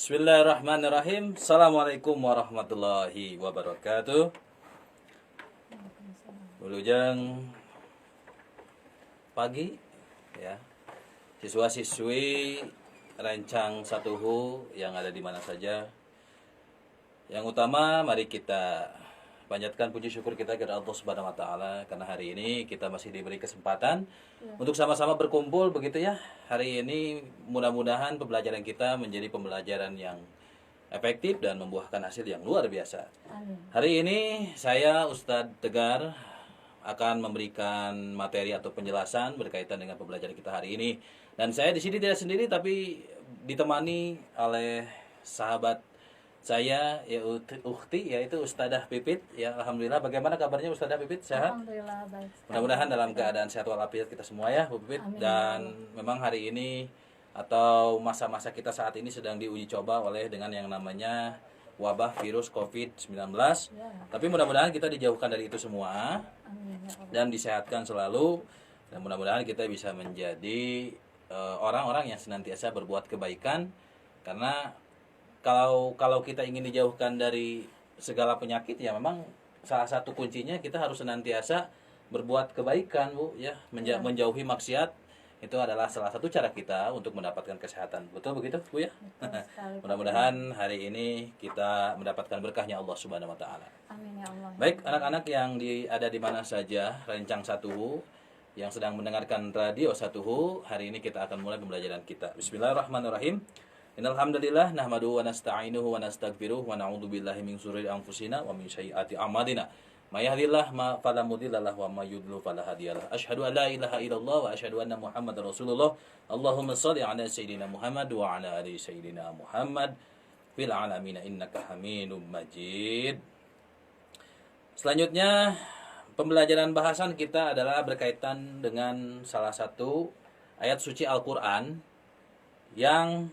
Bismillahirrahmanirrahim. Assalamualaikum warahmatullahi wabarakatuh. Wilujeng pagi ya. Siswa-siswi Rencang Satuhu yang ada di mana saja. Yang utama mari kita panjatkan puji syukur kita kepada Allah Subhanahu wa taala karena hari ini kita masih diberi kesempatan untuk sama-sama berkumpul begitu ya. Hari ini mudah-mudahan pembelajaran kita menjadi pembelajaran yang efektif dan membuahkan hasil yang luar biasa. Amin. Hari ini saya Ustadz Tegar akan memberikan materi atau penjelasan berkaitan dengan pembelajaran kita hari ini. Dan saya di sini tidak sendiri tapi ditemani oleh sahabat saya ya Ukti yaitu Ustadzah Pipit ya. Alhamdulillah, bagaimana kabarnya Ustadzah Pipit? Sehat? Alhamdulillah baik. Mudah-mudahan dalam keadaan sehat walafiat kita semua ya Bu Pipit. Amin. Dan memang hari ini atau masa-masa kita saat ini sedang diuji coba oleh dengan yang namanya wabah virus COVID-19. Ya. Tapi mudah-mudahan kita dijauhkan dari itu semua Amin ya Allah. dan disehatkan selalu, dan mudah-mudahan kita bisa menjadi orang-orang yang senantiasa berbuat kebaikan, karena kalau kita ingin dijauhkan dari segala penyakit ya memang salah satu kuncinya kita harus senantiasa berbuat kebaikan Bu ya, menjauhi maksiat. Itu adalah salah satu cara kita untuk mendapatkan kesehatan. Betul begitu Bu ya? Betul sekali, Pak. Mudah-mudahan hari ini kita mendapatkan berkahnya Allah Subhanahu wa taala. Amin ya Allah. Baik, anak-anak yang ada di mana saja, Rencang Satuhu yang sedang mendengarkan radio Satuhu, hari ini kita akan mulai pembelajaran kita. Bismillahirrahmanirrahim. Innal hamdalillah nahmaduhu wa nasta'inuhu wa nastaghfiruh wa na'udzu billahi min shururi anfusina wa min sayyiati a'malina. May yahdihillahu fala mudilla lahu wa may yudlil fala hadiyalah. Asyhadu an la ilaha illallah wa asyhadu anna Muhammadar Rasulullah. Allahumma shalli ala sayyidina Muhammad wa ala ali sayyidina Muhammad fil alamin innaka Hamidum Majid. Selanjutnya, pembelajaran bahasan kita adalah berkaitan dengan salah satu ayat suci Al-Quran yang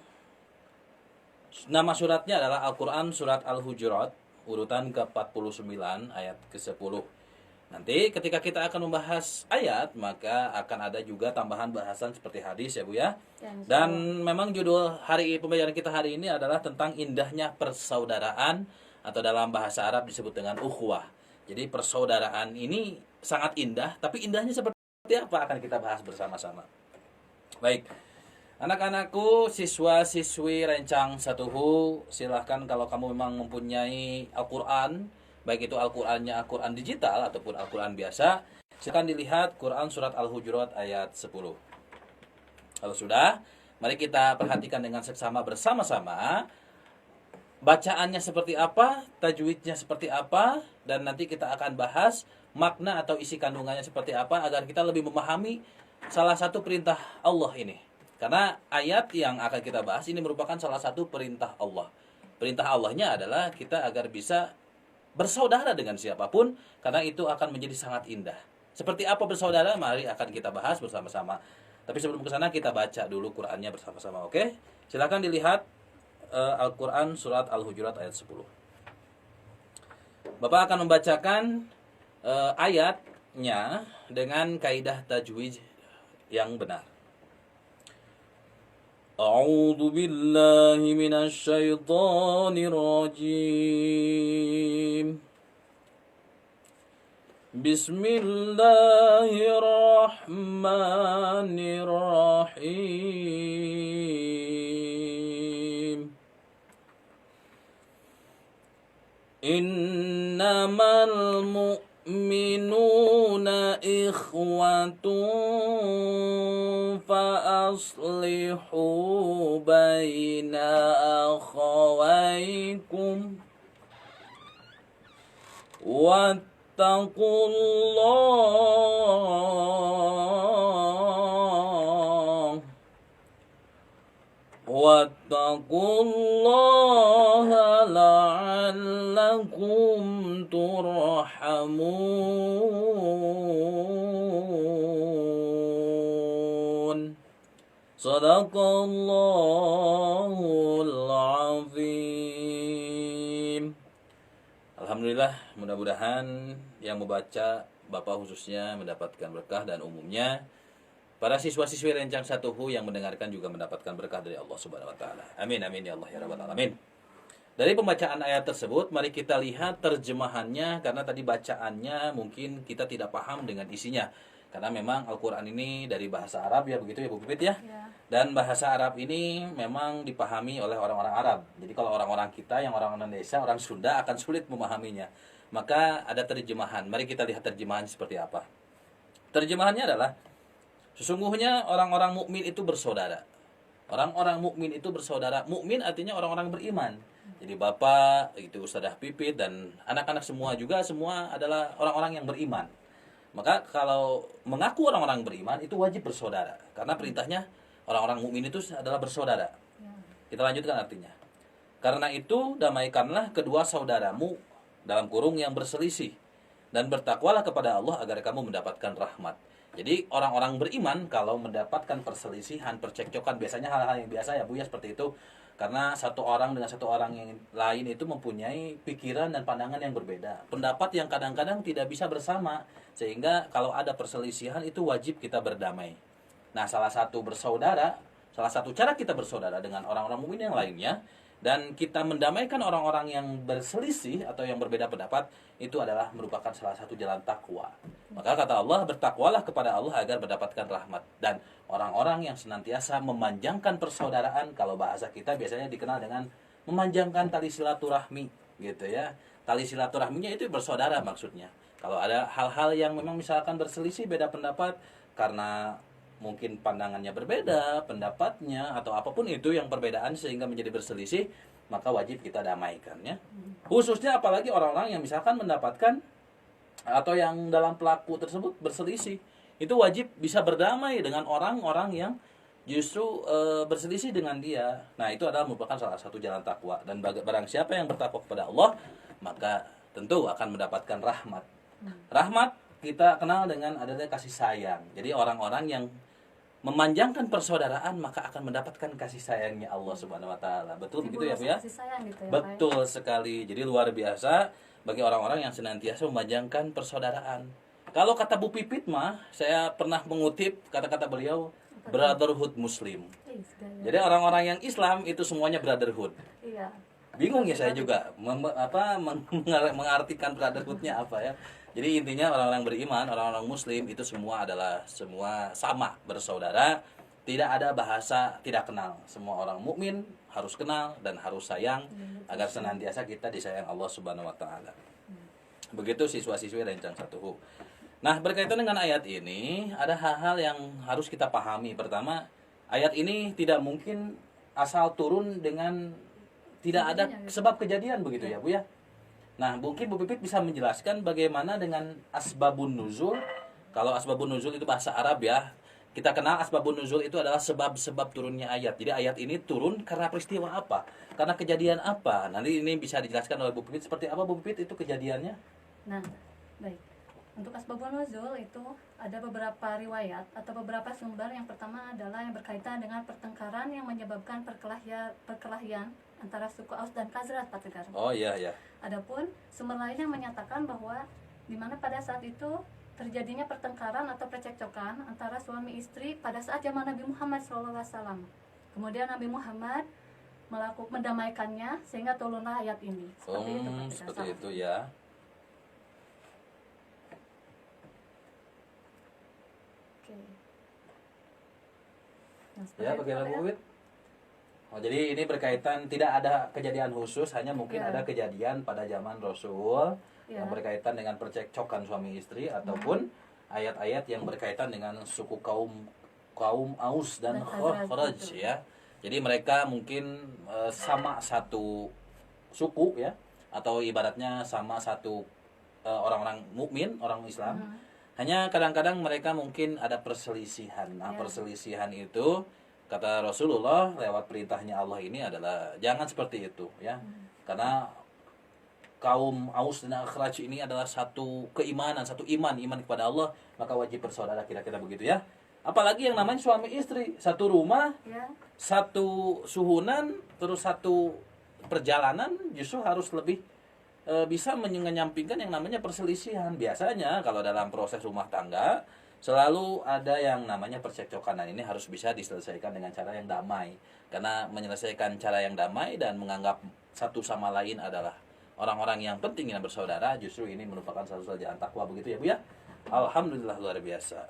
nama suratnya adalah Al-Quran Surat Al-Hujurat, urutan ke-49 ayat ke-10. Nanti ketika kita akan membahas ayat, maka akan ada juga tambahan bahasan seperti hadis ya Bu ya. Ya, insya Dan Allah. memang judul pembelajaran kita hari ini adalah tentang indahnya persaudaraan, atau dalam bahasa Arab disebut dengan ukhuwah. Jadi persaudaraan ini sangat indah, tapi indahnya seperti apa akan kita bahas bersama-sama. Baik, anak-anakku, siswa-siswi Rencang Satuhu, silahkan kalau kamu memang mempunyai Al-Quran, baik itu Al-Qurannya Al-Quran digital ataupun Al-Quran biasa, silahkan dilihat Quran Surat Al-Hujurat ayat 10. Kalau sudah, mari kita perhatikan dengan seksama bersama-sama. Bacaannya seperti apa, tajwidnya seperti apa, dan nanti kita akan bahas makna atau isi kandungannya seperti apa agar kita lebih memahami salah satu perintah Allah ini. Karena ayat yang akan kita bahas ini merupakan salah satu perintah Allah. Perintah Allahnya adalah kita agar bisa bersaudara dengan siapapun, karena itu akan menjadi sangat indah. Seperti apa bersaudara, mari akan kita bahas bersama-sama. Tapi sebelum ke sana kita baca dulu Qur'annya bersama-sama, oke? Silakan dilihat Al-Quran Surat Al-Hujurat ayat 10. Bapak akan membacakan ayatnya dengan kaidah tajwid yang benar. A'udzu billahi minasy syaithanir rajim. Bismillahirrahmanirrahim. Innamal mu'minuna ikhwatun fa aslihu baina akhawaykum wattaqullaha la'allakum turhamun. Sadaqallahul azim. Alhamdulillah, mudah-mudahan yang membaca Bapak khususnya mendapatkan berkah dan umumnya para siswa-siswi Rencang 1HU yang mendengarkan juga mendapatkan berkah dari Allah Subhanahu wa taala. Amin amin ya Allah ya rabbal alamin. Dari pembacaan ayat tersebut, mari kita lihat terjemahannya, karena tadi bacaannya mungkin kita tidak paham dengan isinya. Karena memang Al-Quran ini dari bahasa Arab ya, begitu ya Bu Pipit ya. Dan bahasa Arab ini memang dipahami oleh orang-orang Arab. Jadi kalau orang-orang kita yang orang Indonesia, orang Sunda akan sulit memahaminya. Maka ada terjemahan. Mari kita lihat terjemahan seperti apa. Terjemahannya adalah, sesungguhnya orang-orang mukmin itu bersaudara. Orang-orang mukmin itu bersaudara. Mukmin artinya orang-orang beriman. Jadi Bapak, itu Ustadzah Pipit dan anak-anak semua juga semua adalah orang-orang yang beriman. Maka kalau mengaku orang-orang beriman itu wajib bersaudara, karena perintahnya orang-orang mukmin itu adalah bersaudara. Kita lanjutkan artinya. Karena itu damaikanlah kedua saudaramu dalam kurung yang berselisih, dan bertakwalah kepada Allah agar kamu mendapatkan rahmat. Jadi orang-orang beriman kalau mendapatkan perselisihan, percekcokan, biasanya hal-hal yang biasa ya Bu ya, seperti itu. Karena satu orang dengan satu orang yang lain itu mempunyai pikiran dan pandangan yang berbeda, pendapat yang kadang-kadang tidak bisa bersama, sehingga kalau ada perselisihan itu wajib kita berdamai. Nah, salah satu cara kita bersaudara dengan orang-orang mukmin yang lainnya, dan kita mendamaikan orang-orang yang berselisih atau yang berbeda pendapat, itu adalah merupakan salah satu jalan takwa. Maka kata Allah, bertakwalah kepada Allah agar mendapatkan rahmat. Dan orang-orang yang senantiasa memanjangkan persaudaraan, kalau bahasa kita biasanya dikenal dengan memanjangkan tali silaturahmi, gitu ya. Tali silaturahminya itu bersaudara maksudnya. Kalau ada hal-hal yang memang misalkan berselisih, beda pendapat, karena mungkin pandangannya berbeda, pendapatnya, atau apapun itu yang perbedaan sehingga menjadi berselisih, maka wajib kita damaikan ya. Khususnya apalagi orang-orang yang misalkan mendapatkan atau yang dalam pelaku tersebut berselisih, itu wajib bisa berdamai dengan orang-orang yang justru berselisih dengan dia. Nah, itu adalah merupakan salah satu jalan takwa. Dan barang siapa yang bertakwa kepada Allah, maka tentu akan mendapatkan rahmat. Rahmat kita kenal dengan adanya kasih sayang. Jadi orang-orang yang memanjangkan persaudaraan maka akan mendapatkan kasih sayangnya Allah Subhanahu wa taala. Betul begitu ya Bu ya? Kasih sayang gitu ya, Betul sekali. Jadi luar biasa bagi orang-orang yang senantiasa memanjangkan persaudaraan. Kalau kata Bu Pipit mah, saya pernah mengutip kata-kata beliau, brotherhood Muslim. Jadi orang-orang yang Islam itu semuanya brotherhood. Iya. Bingung ya saya juga mengartikan brotherhoodnya apa ya. Jadi intinya orang-orang beriman, orang-orang Muslim itu semua sama bersaudara. Tidak ada bahasa tidak kenal. Semua orang mukmin harus kenal dan harus sayang agar senantiasa kita disayang Allah Subhanahu wa taala. Begitu siswa-siswi Rencang 1HU. Nah, berkaitan dengan ayat ini, ada hal-hal yang harus kita pahami. Pertama, ayat ini tidak mungkin asal turun dengan tidak ada sebab kejadian begitu ya, Bu ya. Nah, mungkin Bu Pipit bisa menjelaskan bagaimana dengan asbabun nuzul. Kalau asbabun nuzul itu bahasa Arab ya. Kita kenal asbabun nuzul itu adalah sebab-sebab turunnya ayat. Jadi ayat ini turun karena peristiwa apa? Karena kejadian apa? Nanti ini bisa dijelaskan oleh Bu Pipit seperti apa Bu Pipit itu kejadiannya? Nah, baik. Untuk asbabun nuzul itu ada beberapa riwayat atau beberapa sumber. Yang pertama adalah yang berkaitan dengan pertengkaran yang menyebabkan perkelahian antara suku Aus dan Khazraj, Pak Tegar. Oh iya ya. Adapun sumber lainnya menyatakan bahwa di mana pada saat itu terjadinya pertengkaran atau percekcokan antara suami istri pada saat zaman Nabi Muhammad SAW. Kemudian Nabi Muhammad mendamaikannya sehingga turunlah ayat ini. Seperti itu, Pak Tegar. Seperti itu ya. Oke. Ya, bagaimana Bu Pipit? Oh, jadi ini berkaitan, tidak ada kejadian khusus, hanya mungkin ada kejadian pada zaman Rasul yang berkaitan dengan percekcokan suami istri ataupun ayat-ayat yang berkaitan dengan suku kaum Aus dan Khazraj ya. Jadi mereka mungkin sama satu suku ya, atau ibaratnya sama satu orang-orang mukmin, orang Islam. Hanya kadang-kadang mereka mungkin ada perselisihan. Nah, perselisihan itu kata Rasulullah lewat perintahnya Allah ini adalah jangan seperti itu ya. Karena kaum Aus dan Khazraj ini adalah satu keimanan, satu iman kepada Allah, maka wajib bersaudara, kira-kira begitu ya. Apalagi yang namanya suami istri, satu rumah, satu suhunan, terus satu perjalanan, justru harus lebih bisa menyampingkan yang namanya perselisihan. Biasanya kalau dalam proses rumah tangga selalu ada yang namanya percekcokan, dan ini harus bisa diselesaikan dengan cara yang damai. Karena menyelesaikan cara yang damai dan menganggap satu sama lain adalah orang-orang yang penting yang bersaudara, justru ini merupakan satu saja takwa, begitu ya Bu ya. Alhamdulillah, luar biasa.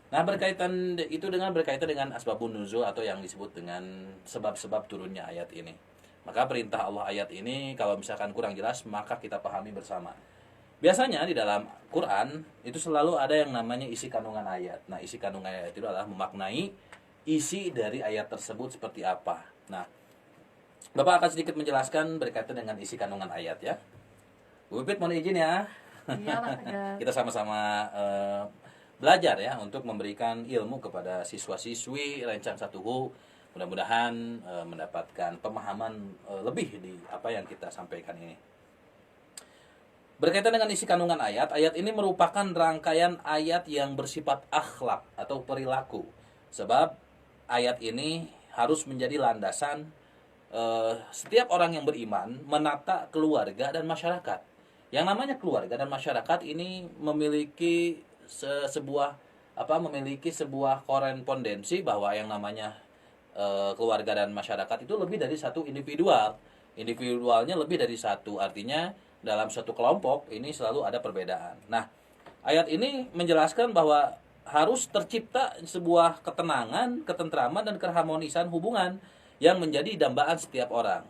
Nah, berkaitan dengan asbabun nuzul atau yang disebut dengan sebab-sebab turunnya ayat ini. Maka perintah Allah ayat ini kalau misalkan kurang jelas, maka kita pahami bersama. Biasanya di dalam Quran itu selalu ada yang namanya isi kandungan ayat. Nah, isi kandungan ayat itu adalah memaknai isi dari ayat tersebut seperti apa. Nah, Bapak akan sedikit menjelaskan berkaitan dengan isi kandungan ayat ya. Bu Pipit mohon izin ya. Iyalah, ya. Kita sama-sama belajar ya untuk memberikan ilmu kepada siswa-siswi Rencang Satuhu. Mudah-mudahan mendapatkan pemahaman lebih di apa yang kita sampaikan ini. Berkaitan dengan isi kandungan ayat ini merupakan rangkaian ayat yang bersifat akhlak atau perilaku. Sebab ayat ini harus menjadi landasan setiap orang yang beriman menata keluarga dan masyarakat. Yang namanya keluarga dan masyarakat ini memiliki sebuah korespondensi bahwa yang namanya keluarga dan masyarakat itu lebih dari satu individual. Individualnya lebih dari satu, artinya dalam suatu kelompok ini selalu ada perbedaan. Nah, ayat ini menjelaskan bahwa harus tercipta sebuah ketenangan, ketentraman, dan keharmonisan hubungan yang menjadi dambaan setiap orang.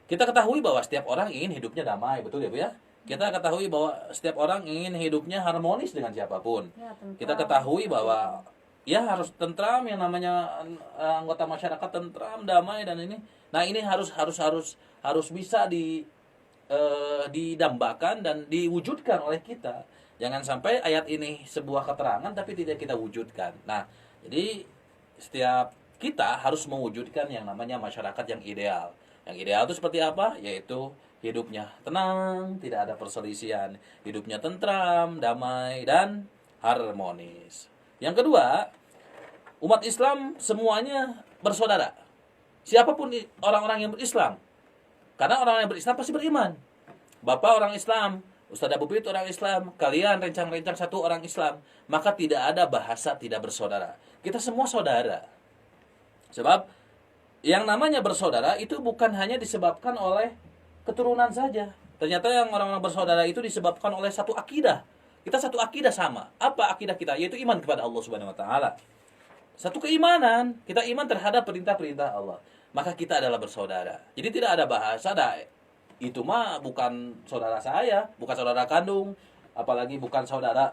Kita ketahui bahwa setiap orang ingin hidupnya damai, betul ya Bu ya? Kita ketahui bahwa setiap orang ingin hidupnya harmonis dengan siapapun. Ya, tentram. Kita ketahui bahwa ya harus tentram, yang namanya anggota masyarakat tentram, damai, dan ini. Nah, ini harus bisa didambakan dan diwujudkan oleh kita. Jangan sampai ayat ini sebuah keterangan tapi tidak kita wujudkan. Nah, jadi setiap kita harus mewujudkan yang namanya masyarakat yang ideal. Yang ideal itu seperti apa? Yaitu hidupnya tenang, tidak ada perselisihan, hidupnya tentram, damai, dan harmonis. Yang kedua, umat Islam semuanya bersaudara. Siapapun orang-orang yang berislam. Karena orang yang berislam pasti beriman. Bapak orang Islam, Ustadz Abu Pipit orang Islam, kalian rencang-rencang satu orang Islam, maka tidak ada bahasa tidak bersaudara. Kita semua saudara. Sebab yang namanya bersaudara itu bukan hanya disebabkan oleh keturunan saja. Ternyata yang orang-orang bersaudara itu disebabkan oleh satu akidah. Kita satu akidah sama. Apa akidah kita? Yaitu iman kepada Allah Subhanahu wa taala. Satu keimanan, kita iman terhadap perintah-perintah Allah. Maka kita adalah bersaudara. Jadi tidak ada bahasa itu mah bukan saudara saya, bukan saudara kandung, apalagi bukan saudara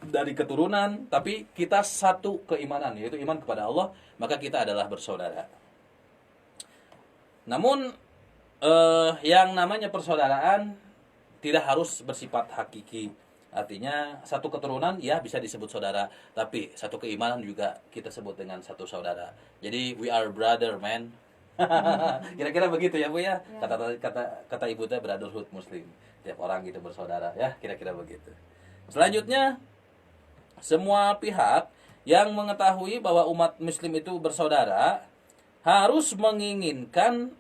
dari keturunan, tapi kita satu keimanan, yaitu iman kepada Allah, maka kita adalah bersaudara. Namun yang namanya persaudaraan tidak harus bersifat hakiki. Artinya satu keturunan ya bisa disebut saudara, tapi satu keimanan juga kita sebut dengan satu saudara. Jadi we are brother, man. Kira-kira begitu ya Bu ya. Kata ibu teh brotherhood muslim. Tiap orang gitu bersaudara ya, kira-kira begitu. Selanjutnya, semua pihak yang mengetahui bahwa umat muslim itu bersaudara harus menginginkan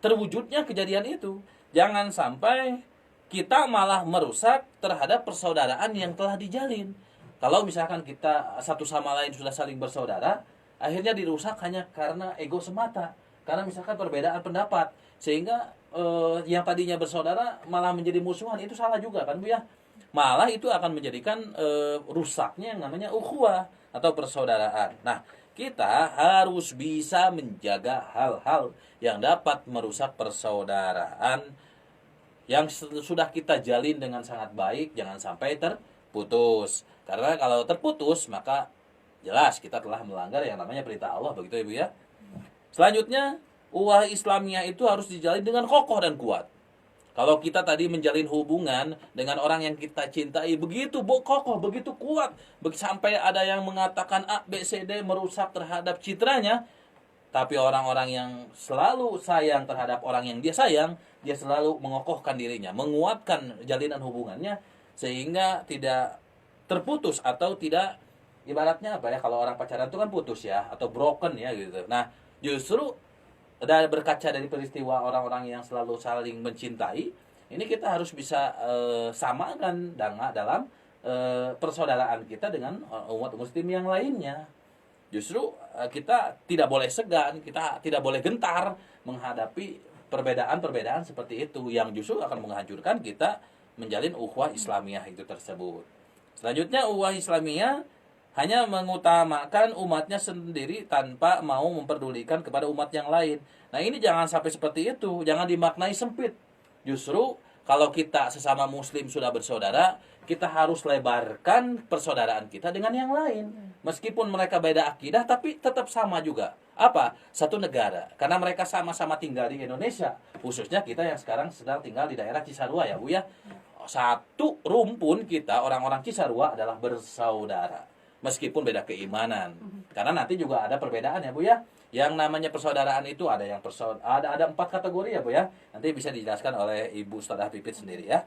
terwujudnya kejadian itu. Jangan sampai kita malah merusak terhadap persaudaraan yang telah dijalin. Kalau misalkan kita satu sama lain sudah saling bersaudara, akhirnya dirusak hanya karena ego semata. Karena misalkan perbedaan pendapat, sehingga yang tadinya bersaudara malah menjadi musuhan, itu salah juga kan Bu ya. Malah itu akan menjadikan rusaknya yang namanya ukhuwah atau persaudaraan. Nah, kita harus bisa menjaga hal-hal yang dapat merusak persaudaraan yang sudah kita jalin dengan sangat baik, jangan sampai terputus. Karena kalau terputus, maka jelas kita telah melanggar yang namanya perintah Allah, begitu ya Bu ya. Selanjutnya, ukhuwah Islamiyah itu harus dijalin dengan kokoh dan kuat. Kalau kita tadi menjalin hubungan dengan orang yang kita cintai begitu kokoh, begitu kuat, sampai ada yang mengatakan A, B, C, D merusak terhadap citranya, tapi orang-orang yang selalu sayang terhadap orang yang dia sayang, dia selalu mengokohkan dirinya, menguatkan jalinan hubungannya, sehingga tidak terputus atau tidak, ibaratnya apa ya, kalau orang pacaran itu kan putus ya, atau broken ya gitu. Nah, justru berkaca dari peristiwa orang-orang yang selalu saling mencintai, ini kita harus bisa samakan dalam persaudaraan kita dengan umat muslim yang lainnya. Justru kita tidak boleh segan, kita tidak boleh gentar menghadapi perbedaan-perbedaan seperti itu yang justru akan menghancurkan kita menjalin ukhuwah Islamiyah itu tersebut. Selanjutnya, ukhuwah Islamiyah hanya mengutamakan umatnya sendiri tanpa mau memperdulikan kepada umat yang lain. Nah, ini jangan sampai seperti itu, jangan dimaknai sempit. Justru kalau kita sesama muslim sudah bersaudara, kita harus lebarkan persaudaraan kita dengan yang lain. Meskipun mereka beda akidah, tapi tetap sama juga. Apa? Satu negara. Karena mereka sama-sama tinggal di Indonesia. Khususnya kita yang sekarang sedang tinggal di daerah Cisarua ya Bu ya. Satu rumpun kita, orang-orang Cisarua adalah bersaudara. Meskipun beda keimanan. Karena nanti juga ada perbedaan ya Bu ya. Yang namanya persaudaraan itu ada yang ada 4 kategori ya Bu ya. Nanti bisa dijelaskan oleh Ibu Ustadzah Pipit sendiri ya.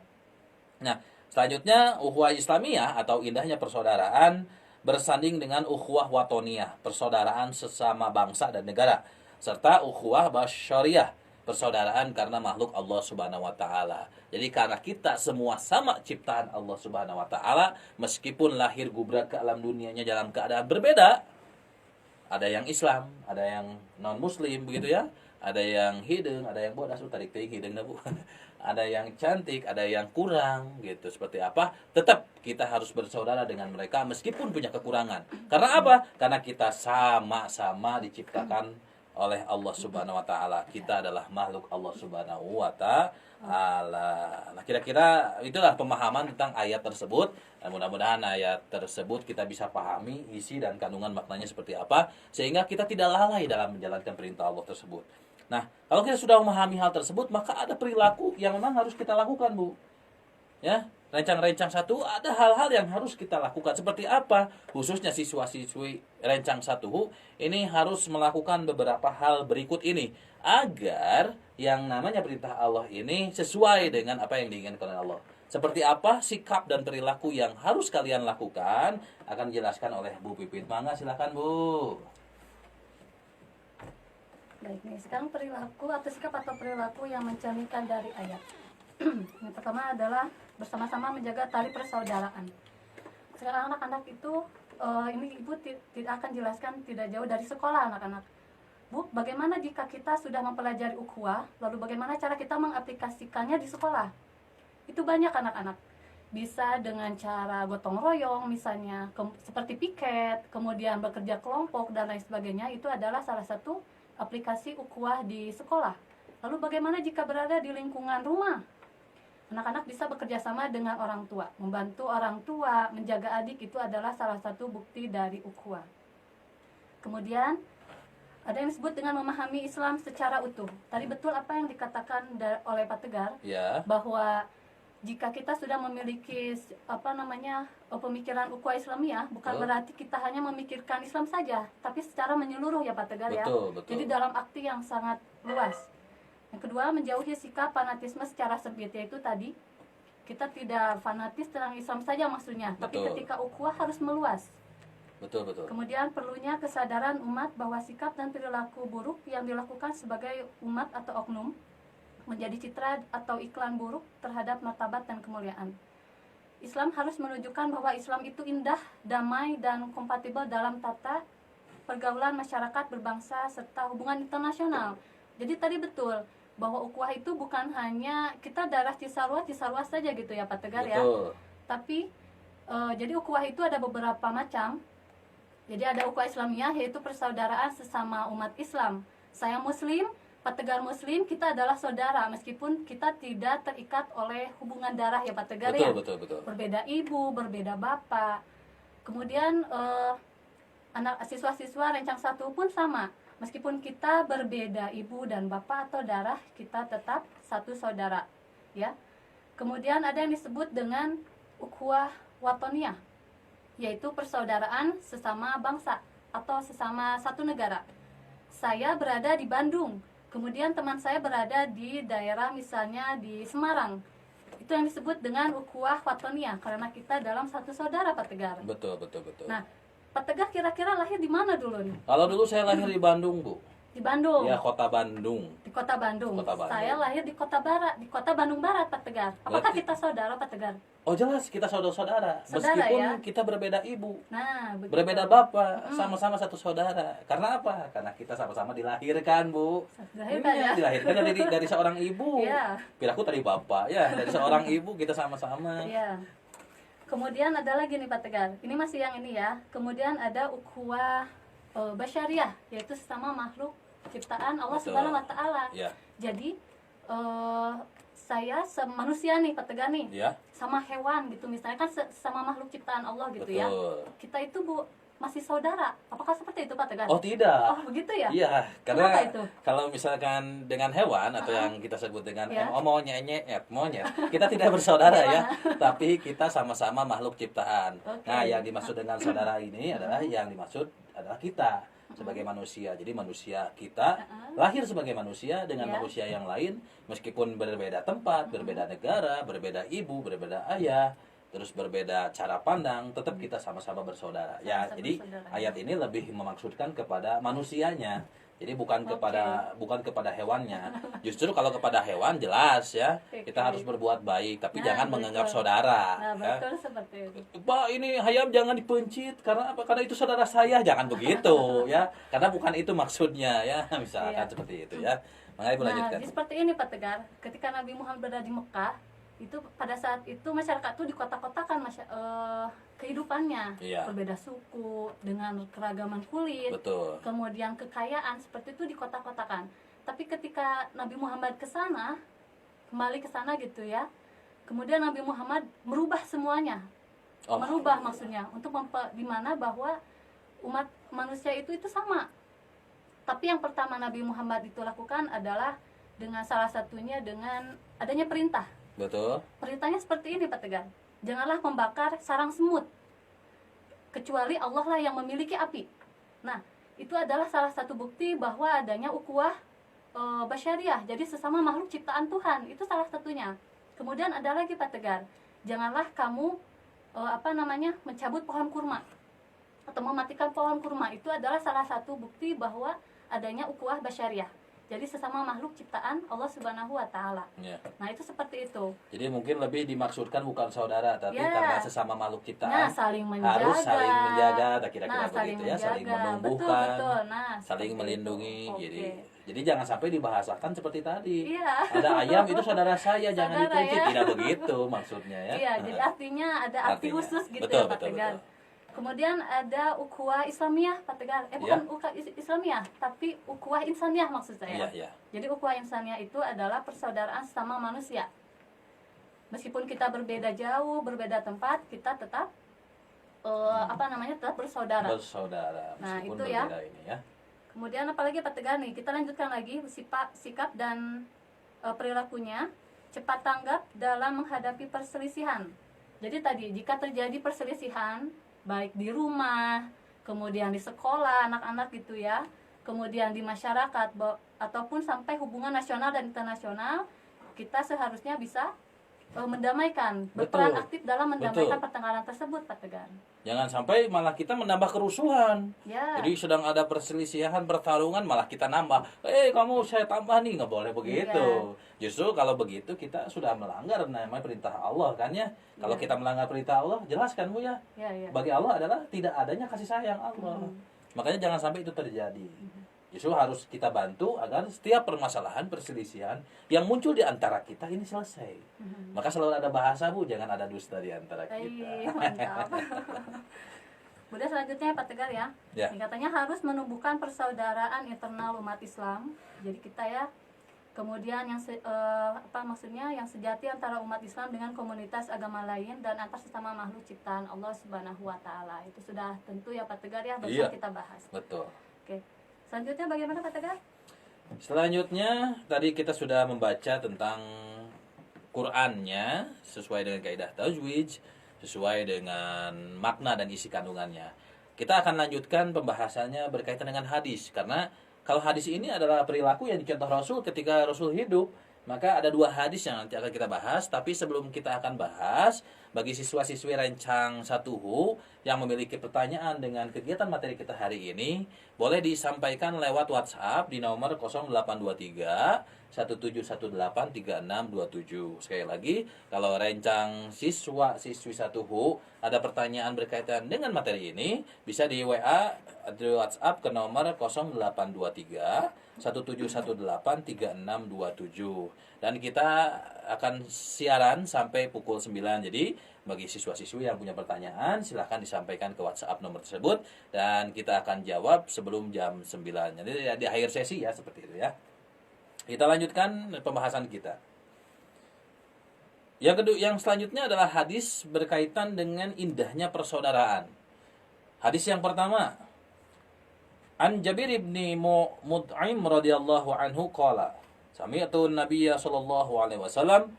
Nah, selanjutnya ukhuwah Islamiyah atau indahnya persaudaraan bersanding dengan ukhuwah watoniyah, persaudaraan sesama bangsa dan negara, serta ukhuwah basyariyah, persaudaraan karena makhluk Allah Subhanahu wa taala. Jadi karena kita semua sama ciptaan Allah Subhanahu wa taala, meskipun lahir gubrak ke alam dunianya dalam keadaan berbeda, ada yang Islam, ada yang non muslim begitu ya, ada yang hidung, ada yang bodas, tarik teuing hideungna Bu. Ada yang cantik, ada yang kurang gitu. Seperti apa? Tetap kita harus bersaudara dengan mereka meskipun punya kekurangan. Karena apa? Karena kita sama-sama diciptakan oleh Allah Subhanahu wa taala. Kita adalah makhluk Allah Subhanahu wa taala. Nah, kira-kira itulah pemahaman tentang ayat tersebut. Dan mudah-mudahan ayat tersebut kita bisa pahami isi dan kandungan maknanya seperti apa sehingga kita tidak lalai dalam menjalankan perintah Allah tersebut. Nah, kalau kita sudah memahami hal tersebut, maka ada perilaku yang memang harus kita lakukan, Bu. Ya, rencang-rencang 1 ada hal-hal yang harus kita lakukan. Seperti apa? Khususnya siswa-siswi rencang 1 ini harus melakukan beberapa hal berikut ini agar yang namanya perintah Allah ini sesuai dengan apa yang diinginkan oleh Allah. Seperti apa sikap dan perilaku yang harus kalian lakukan akan dijelaskan oleh Bu Pipit. Mangga silakan, Bu. Baik nih, sekarang perilaku atau sikap atau perilaku yang mencerminkan dari ayat. Yang pertama adalah bersama-sama menjaga tali persaudaraan. Sekarang anak-anak itu, ini Ibu tidak akan jelaskan tidak jauh dari sekolah anak-anak. Bu, bagaimana jika kita sudah mempelajari ukhuwah, lalu bagaimana cara kita mengaplikasikannya di sekolah? Itu banyak anak-anak. Bisa dengan cara gotong royong misalnya, seperti piket, kemudian bekerja kelompok dan lain sebagainya. Itu adalah salah satu aplikasi ukhuwah di sekolah. Lalu bagaimana jika berada di lingkungan rumah? Anak-anak bisa bekerja sama dengan orang tua, membantu orang tua, menjaga adik, itu adalah salah satu bukti dari ukhuwah. Kemudian ada yang disebut dengan memahami Islam secara utuh. Tadi betul apa yang dikatakan oleh Pak Tegar, Ya. bahwa jika kita sudah memiliki pemikiran ukhuwah Islamiyah, bukan berarti kita hanya memikirkan Islam saja, tapi secara menyeluruh ya Pak Tegar ya. Betul. Jadi dalam arti yang sangat luas. Yang kedua, menjauhi sikap fanatisme secara sempit, yaitu tadi kita tidak fanatis tentang Islam saja maksudnya, tapi ketika ukhuwah harus meluas. Betul. Kemudian perlunya kesadaran umat bahwa sikap dan perilaku buruk yang dilakukan sebagai umat atau oknum menjadi citra atau iklan buruk terhadap martabat dan kemuliaan. Islam harus menunjukkan bahwa Islam itu indah, damai, dan kompatibel dalam tata pergaulan masyarakat berbangsa serta hubungan internasional. Jadi tadi betul bahwa ukhuwah itu bukan hanya kita darah Cisarua saja gitu ya Pak Tegar ya. Tapi jadi ukhuwah itu ada beberapa macam. Jadi ada ukhuwah Islamiyah, yaitu persaudaraan sesama umat Islam. Saya Muslim, Pak Tegar Muslim, kita adalah saudara meskipun kita tidak terikat oleh hubungan darah ya Pak Tegar ya. Betul. Berbeda ibu, berbeda bapak. Kemudian anak siswa-siswa rencang 1 pun sama. Meskipun kita berbeda ibu dan bapak atau darah, kita tetap satu saudara, ya. Kemudian ada yang disebut dengan ukhuwah watoniyah, yaitu persaudaraan sesama bangsa atau sesama satu negara. Saya berada di Bandung. Kemudian teman saya berada di daerah misalnya di Semarang. Itu yang disebut dengan ukhuwah watoniyah karena kita dalam satu saudara Pak Tegar. Betul. Nah, Pak Tegar kira-kira lahir di mana dulu nih? Kalau dulu saya lahir di Bandung, Bu. Di Bandung. Ya, kota Bandung. Di kota Bandung. Kota Bandung. Saya lahir di kota Barat, di kota Bandung Barat Pak Tegar. Apakah Berarti kita saudara Pak Tegar? Oh jelas kita saudara-saudara, Saudara, meskipun ya? kita berbeda ibu, Nah, begitu. berbeda bapak, sama-sama satu saudara. Karena apa? Karena kita sama-sama dilahirkan, Bu. Dilahirkan, Iya, ya? dilahirkan dari seorang ibu. Iya. Piraku tadi bapak, ya dari seorang ibu kita sama-sama. Iya. Kemudian ada lagi nih Pak Tegar. Ini masih yang ini ya. Kemudian ada ukhuwah basyariah, yaitu sesama makhluk ciptaan Allah Betul. Subhanahu wa taala. Ya, Jadi saya manusia nih Pak Tegar nih, ya, sama hewan gitu misalnya kan sama makhluk ciptaan Allah gitu ya. betul. Kita itu Bu masih saudara. Apakah seperti itu Pak Tegar? Oh tidak. Oh, begitu ya? Iya, Kenapa karena itu? kalau misalkan dengan hewan atau yang kita sebut dengan Ya. monyet, kita tidak bersaudara ya, Gimana? tapi kita sama-sama makhluk ciptaan. Oke. Nah, yang dimaksud dengan saudara ini adalah yang dimaksud adalah kita sebagai manusia. Jadi manusia kita lahir sebagai manusia dengan Ya. manusia yang lain, meskipun berbeda tempat, berbeda negara, berbeda ibu, berbeda ayah, terus berbeda cara pandang, tetap kita sama-sama bersaudara. Ya, Sama-sama jadi bersaudara. ayat ini lebih memaksudkan kepada manusianya. Jadi bukan kepada hewannya. Justru kalau kepada hewan jelas ya, kita Oke. harus berbuat baik, tapi Nah, jangan betul. menganggap saudara. Nah, Ya. betul seperti itu. Pak, ini ayam jangan dipencit karena apa? Karena itu saudara saya. Jangan begitu ya. Karena bukan itu maksudnya ya. Misalkan Iya. seperti itu ya. Makanya Nah, lanjutkan. jadi seperti ini Pak Tegar, ketika Nabi Muhammad berada di Mekah, itu pada saat itu masyarakat itu dikotak-kotakan kehidupannya, Iya. berbeda suku, dengan keragaman kulit, Betul. kemudian kekayaan seperti itu dikotak-kotakan. Tapi ketika Nabi Muhammad kembali ke sana gitu ya, kemudian Nabi Muhammad merubah semuanya, Oh, merubah maksudnya untuk di mana bahwa umat manusia itu sama. Tapi yang pertama Nabi Muhammad itu lakukan adalah dengan salah satunya dengan adanya perintah. Betul. Perintahnya seperti ini Pak Tegar. Janganlah membakar sarang semut, kecuali Allah lah yang memiliki api. Nah, itu adalah salah satu bukti bahwa adanya ukhuwah basyariah. Jadi sesama makhluk ciptaan Tuhan, itu salah satunya. Kemudian ada lagi Pak Tegar. Janganlah kamu mencabut pohon kurma atau mematikan pohon kurma. Itu adalah salah satu bukti bahwa adanya ukhuwah basyariah. Jadi sesama makhluk ciptaan Allah Subhanahu wa taala. Ya. Nah, itu seperti itu. Jadi mungkin lebih dimaksudkan bukan saudara, tapi Ya. karena sesama makhluk Nah, ciptaan saling menjaga. harus saling menjaga, tak kira-kira Nah, saling begitu ya, saling menjaga. menumbuhkan, Betul. Nah, saling seperti melindungi. itu. Oke. Jadi jangan sampai dibahasakan seperti tadi. Iya. Ada ayam itu saudara saya, jangan Saudara, dipencit. ya. Tidak begitu maksudnya ya. Iya, jadi artinya ada arti Artinya. khusus gitu Betul, ya Pak betul, Tegar. betul. Kemudian ada ukhuwah Islamiyah Pak Tegar. Bukan ukhuwah Islamiyah, tapi ukhuwah insaniyah maksud saya. Iya, iya. Jadi ukhuwah insaniyah itu adalah persaudaraan sesama manusia. Meskipun kita berbeda jauh, berbeda tempat, kita tetap tetap bersaudara. Bersaudara Nah, meskipun itu ya. berbeda ini ya. Kemudian apalagi Pak Tegar nih, kita lanjutkan lagi sikap dan perilakunya, cepat tanggap dalam menghadapi perselisihan. Jadi tadi jika terjadi perselisihan baik di rumah, kemudian di sekolah anak-anak gitu ya, kemudian di masyarakat ataupun sampai hubungan nasional dan internasional, kita seharusnya bisa mendamaikan, berperan Betul. aktif dalam mendamaikan Betul. pertengkaran tersebut Pak Tegar. Jangan sampai malah kita menambah kerusuhan. Ya. Jadi sedang ada perselisihan, pertarungan, malah kita nambah. Kamu saya tambah nih, nggak boleh begitu. Justru kalau begitu kita sudah melanggar namanya perintah Allah kan ya. Kalau kita melanggar perintah Allah, jelas kan Bu ya. Ya, ya. Bagi Allah adalah tidak adanya kasih sayang Allah. Makanya jangan sampai itu terjadi. Justru harus kita bantu agar setiap permasalahan, perselisihan yang muncul di antara kita ini selesai. Maka selalu ada bahasa Bu, jangan ada dusta di antara kita. Mantap. Kemudian selanjutnya Pak Tegar ya. Ya. Ini katanya harus menumbuhkan persaudaraan internal umat Islam. Jadi kita ya. Kemudian yang yang sejati antara umat Islam dengan komunitas agama lain dan antar sesama makhluk ciptaan Allah Subhanahu wa taala. Itu sudah tentu ya Pak Tegar ya, Iya. kita bahas. Betul. Oke. Selanjutnya bagaimana Pak Tegar? Selanjutnya tadi kita sudah membaca tentang Qur'annya sesuai dengan kaidah tajwid, sesuai dengan makna dan isi kandungannya. Kita akan lanjutkan pembahasannya berkaitan dengan hadis, karena kalau hadis ini adalah perilaku yang dicontoh Rasul ketika Rasul hidup, maka ada dua hadis yang nanti akan kita bahas. Tapi sebelum kita akan bahas, bagi siswa-siswi Rencang 1HU yang memiliki pertanyaan dengan kegiatan materi kita hari ini, boleh disampaikan lewat WhatsApp di nomor 0823 17183627. Sekali lagi, kalau Rencang siswa-siswi 1HU ada pertanyaan berkaitan dengan materi ini, bisa di WA atau WhatsApp ke nomor 0823 17183627. Dan kita akan siaran sampai pukul 9. Jadi bagi siswa-siswi yang punya pertanyaan silahkan disampaikan ke WhatsApp nomor tersebut dan kita akan jawab sebelum jam 9. Jadi di akhir sesi ya, seperti itu ya. Kita lanjutkan pembahasan kita. Yang selanjutnya adalah hadis berkaitan dengan indahnya persaudaraan. Hadis yang pertama, An Jabir ibni Mut'im radhiyallahu anhu qala, sami'tu an-nabiyya sallallahu alaihi wasallam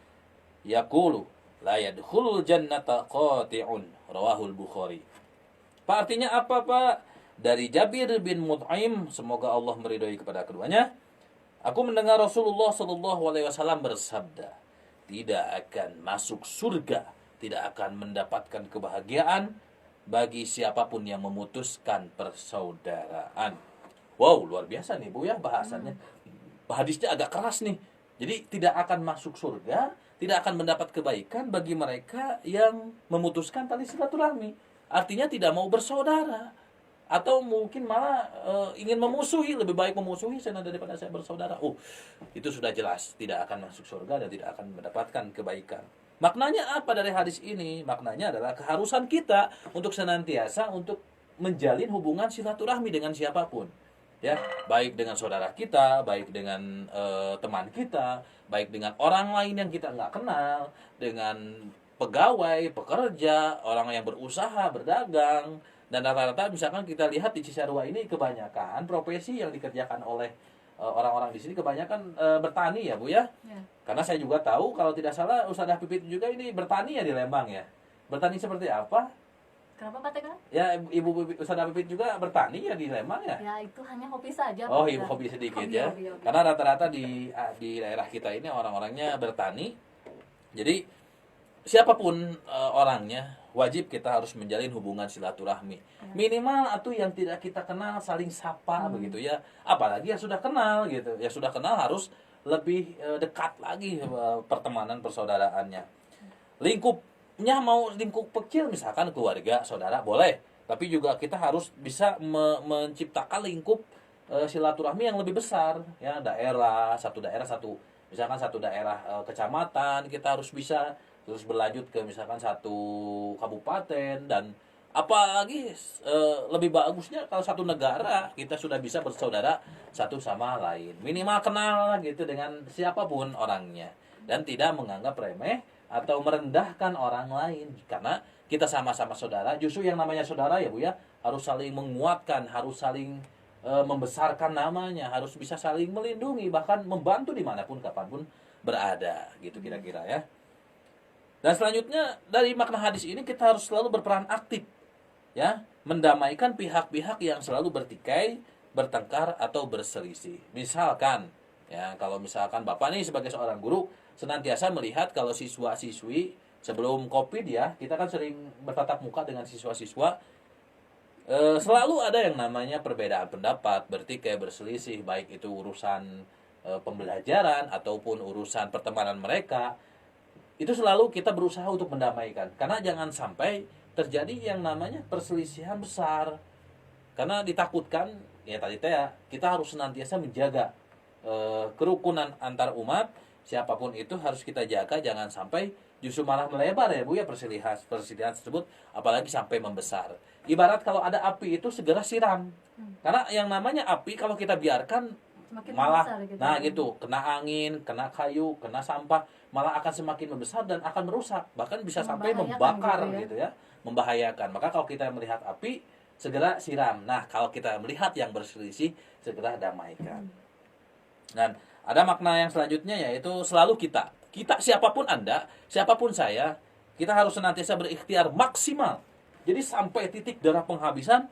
yaqulu la yadkhulul jannata qati'un, rawahul Bukhari. Pak, artinya apa, Pak? Dari Jabir bin Mut'im, semoga Allah meridhai kepada keduanya, aku mendengar Rasulullah sallallahu alaihi wasallam bersabda, tidak akan masuk surga, tidak akan mendapatkan kebahagiaan bagi siapapun yang memutuskan persaudaraan. Wow, luar biasa nih Bu ya bahasannya. Hadisnya agak keras nih. Jadi tidak akan masuk surga, tidak akan mendapat kebaikan bagi mereka yang memutuskan tali silaturahmi. Artinya tidak mau bersaudara. Atau mungkin malah ingin memusuhi, lebih baik memusuhi saya daripada saya bersaudara. Itu sudah jelas tidak akan masuk surga dan tidak akan mendapatkan kebaikan. Maknanya apa dari hadis ini? Maknanya adalah keharusan kita untuk senantiasa untuk menjalin hubungan silaturahmi dengan siapapun. Ya, baik dengan saudara kita, baik dengan teman kita, baik dengan orang lain yang kita nggak kenal, dengan pegawai, pekerja, orang yang berusaha, berdagang, dan rata-rata misalkan kita lihat di Cisarua ini kebanyakan profesi yang dikerjakan oleh orang-orang di sini kebanyakan bertani ya Bu ya. Ya. Karena saya juga tahu kalau tidak salah Ustadzah Pipit juga ini bertani ya di Lembang ya. Bertani seperti apa? Kenapa Pak Teka? Ya Ibu Ustadzah Pipit juga bertani ya di Lembang ya? Ya itu hanya hobi saja. Oh ibu hobi sedikit ya. Hobi. Karena rata-rata di daerah kita ini orang-orangnya bertani. Jadi siapapun orangnya wajib kita harus menjalin hubungan silaturahmi. Minimal atau yang tidak kita kenal saling sapa begitu ya. Apalagi yang sudah kenal gitu. Yang sudah kenal harus lebih dekat lagi pertemanan persaudaraannya. Lingkupnya mau lingkup kecil misalkan keluarga, saudara boleh. Tapi juga kita harus bisa menciptakan lingkup silaturahmi yang lebih besar ya, misalkan satu daerah kecamatan kita harus bisa terus berlanjut ke misalkan satu kabupaten, dan apalagi lebih bagusnya kalau satu negara kita sudah bisa bersaudara satu sama lain, minimal kenal gitu dengan siapapun orangnya dan tidak menganggap remeh atau merendahkan orang lain. Karena kita sama-sama saudara, justru yang namanya saudara ya Bu ya harus saling menguatkan, harus saling membesarkan namanya, harus bisa saling melindungi, bahkan membantu dimanapun kapanpun berada gitu kira-kira ya. Dan selanjutnya dari makna hadis ini kita harus selalu berperan aktif ya, mendamaikan pihak-pihak yang selalu bertikai, bertengkar atau berselisih. Misalkan ya, kalau misalkan Bapak nih sebagai seorang guru senantiasa melihat kalau siswa-siswi sebelum Covid ya, kita kan sering bertatap muka dengan siswa-siswa, selalu ada yang namanya perbedaan pendapat, bertikai, berselisih, baik itu urusan pembelajaran ataupun urusan pertemanan mereka. Itu selalu kita berusaha untuk mendamaikan, karena jangan sampai terjadi yang namanya perselisihan besar, karena ditakutkan ya tadi kita harus senantiasa menjaga kerukunan antar umat. Siapapun itu harus kita jaga, jangan sampai justru malah melebar ya Bu ya perselisihan tersebut, apalagi sampai membesar. Ibarat kalau ada api itu segera siram, karena yang namanya api kalau kita biarkan malah gitu. Nah gitu, kena angin, kena kayu, kena sampah, malah akan semakin membesar dan akan merusak, bahkan bisa sampai membakar gitu ya, membahayakan. Maka kalau kita melihat api segera siram. Nah kalau kita melihat yang berselisih segera damaikan. Dan ada makna yang selanjutnya yaitu selalu kita siapapun Anda, siapapun saya, kita harus senantiasa berikhtiar maksimal. Jadi sampai titik darah penghabisan,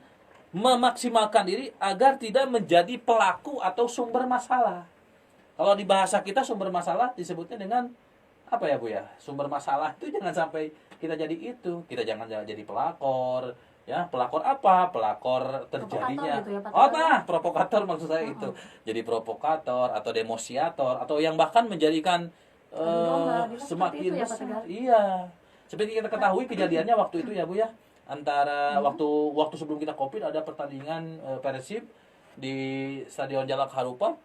memaksimalkan diri agar tidak menjadi pelaku atau sumber masalah. Kalau di bahasa kita sumber masalah disebutnya dengan apa ya Bu ya? Sumber masalah itu jangan sampai kita jadi itu. Kita jangan jadi pelakor. Ya, pelakor apa? Pelakor terjadinya. Provokator gitu ya, Pak Oh, Tata. nah, provokator maksud saya itu. Jadi provokator atau demosiator atau yang bahkan menjadikan Adu domba, bisa semakin seperti itu ya, Pak besar. Tegar? Iya. Seperti kita ketahui kejadiannya waktu itu ya, Bu ya. Antara waktu sebelum kita Covid ada pertandingan Persib di Stadion Jalak Harupat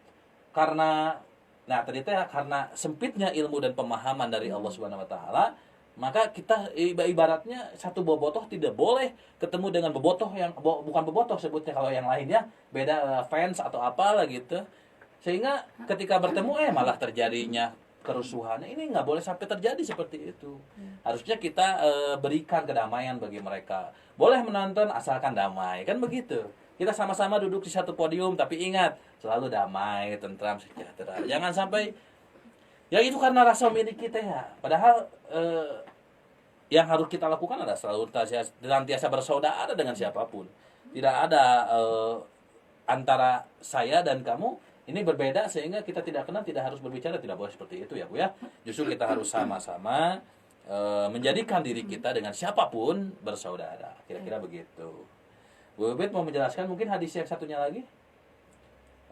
karena ternyata ya, karena sempitnya ilmu dan pemahaman dari Allah Subhanahu wa taala, maka kita ibaratnya satu bobotoh tidak boleh ketemu dengan bobotoh yang bukan bobotoh sebutnya kalau yang lainnya beda fans atau apalah gitu. Sehingga ketika bertemu malah terjadinya kerusuhan. Ini nggak boleh sampai terjadi seperti itu. Harusnya kita berikan kedamaian bagi mereka. Boleh menonton asalkan damai, kan begitu. Kita sama-sama duduk di satu podium, tapi ingat selalu damai, tentram, sejahtera. Jangan sampai ya itu karena rasa milik kita ya. Padahal yang harus kita lakukan adalah selalu senantiasa bersaudara dengan siapapun. Tidak ada antara saya dan kamu ini berbeda sehingga kita tidak kenal, tidak harus berbicara, tidak boleh seperti itu ya Bu ya. Justru kita harus sama-sama menjadikan diri kita dengan siapapun bersaudara. Kira-kira begitu. Bu Pipit mau menjelaskan mungkin hadis yang satunya lagi?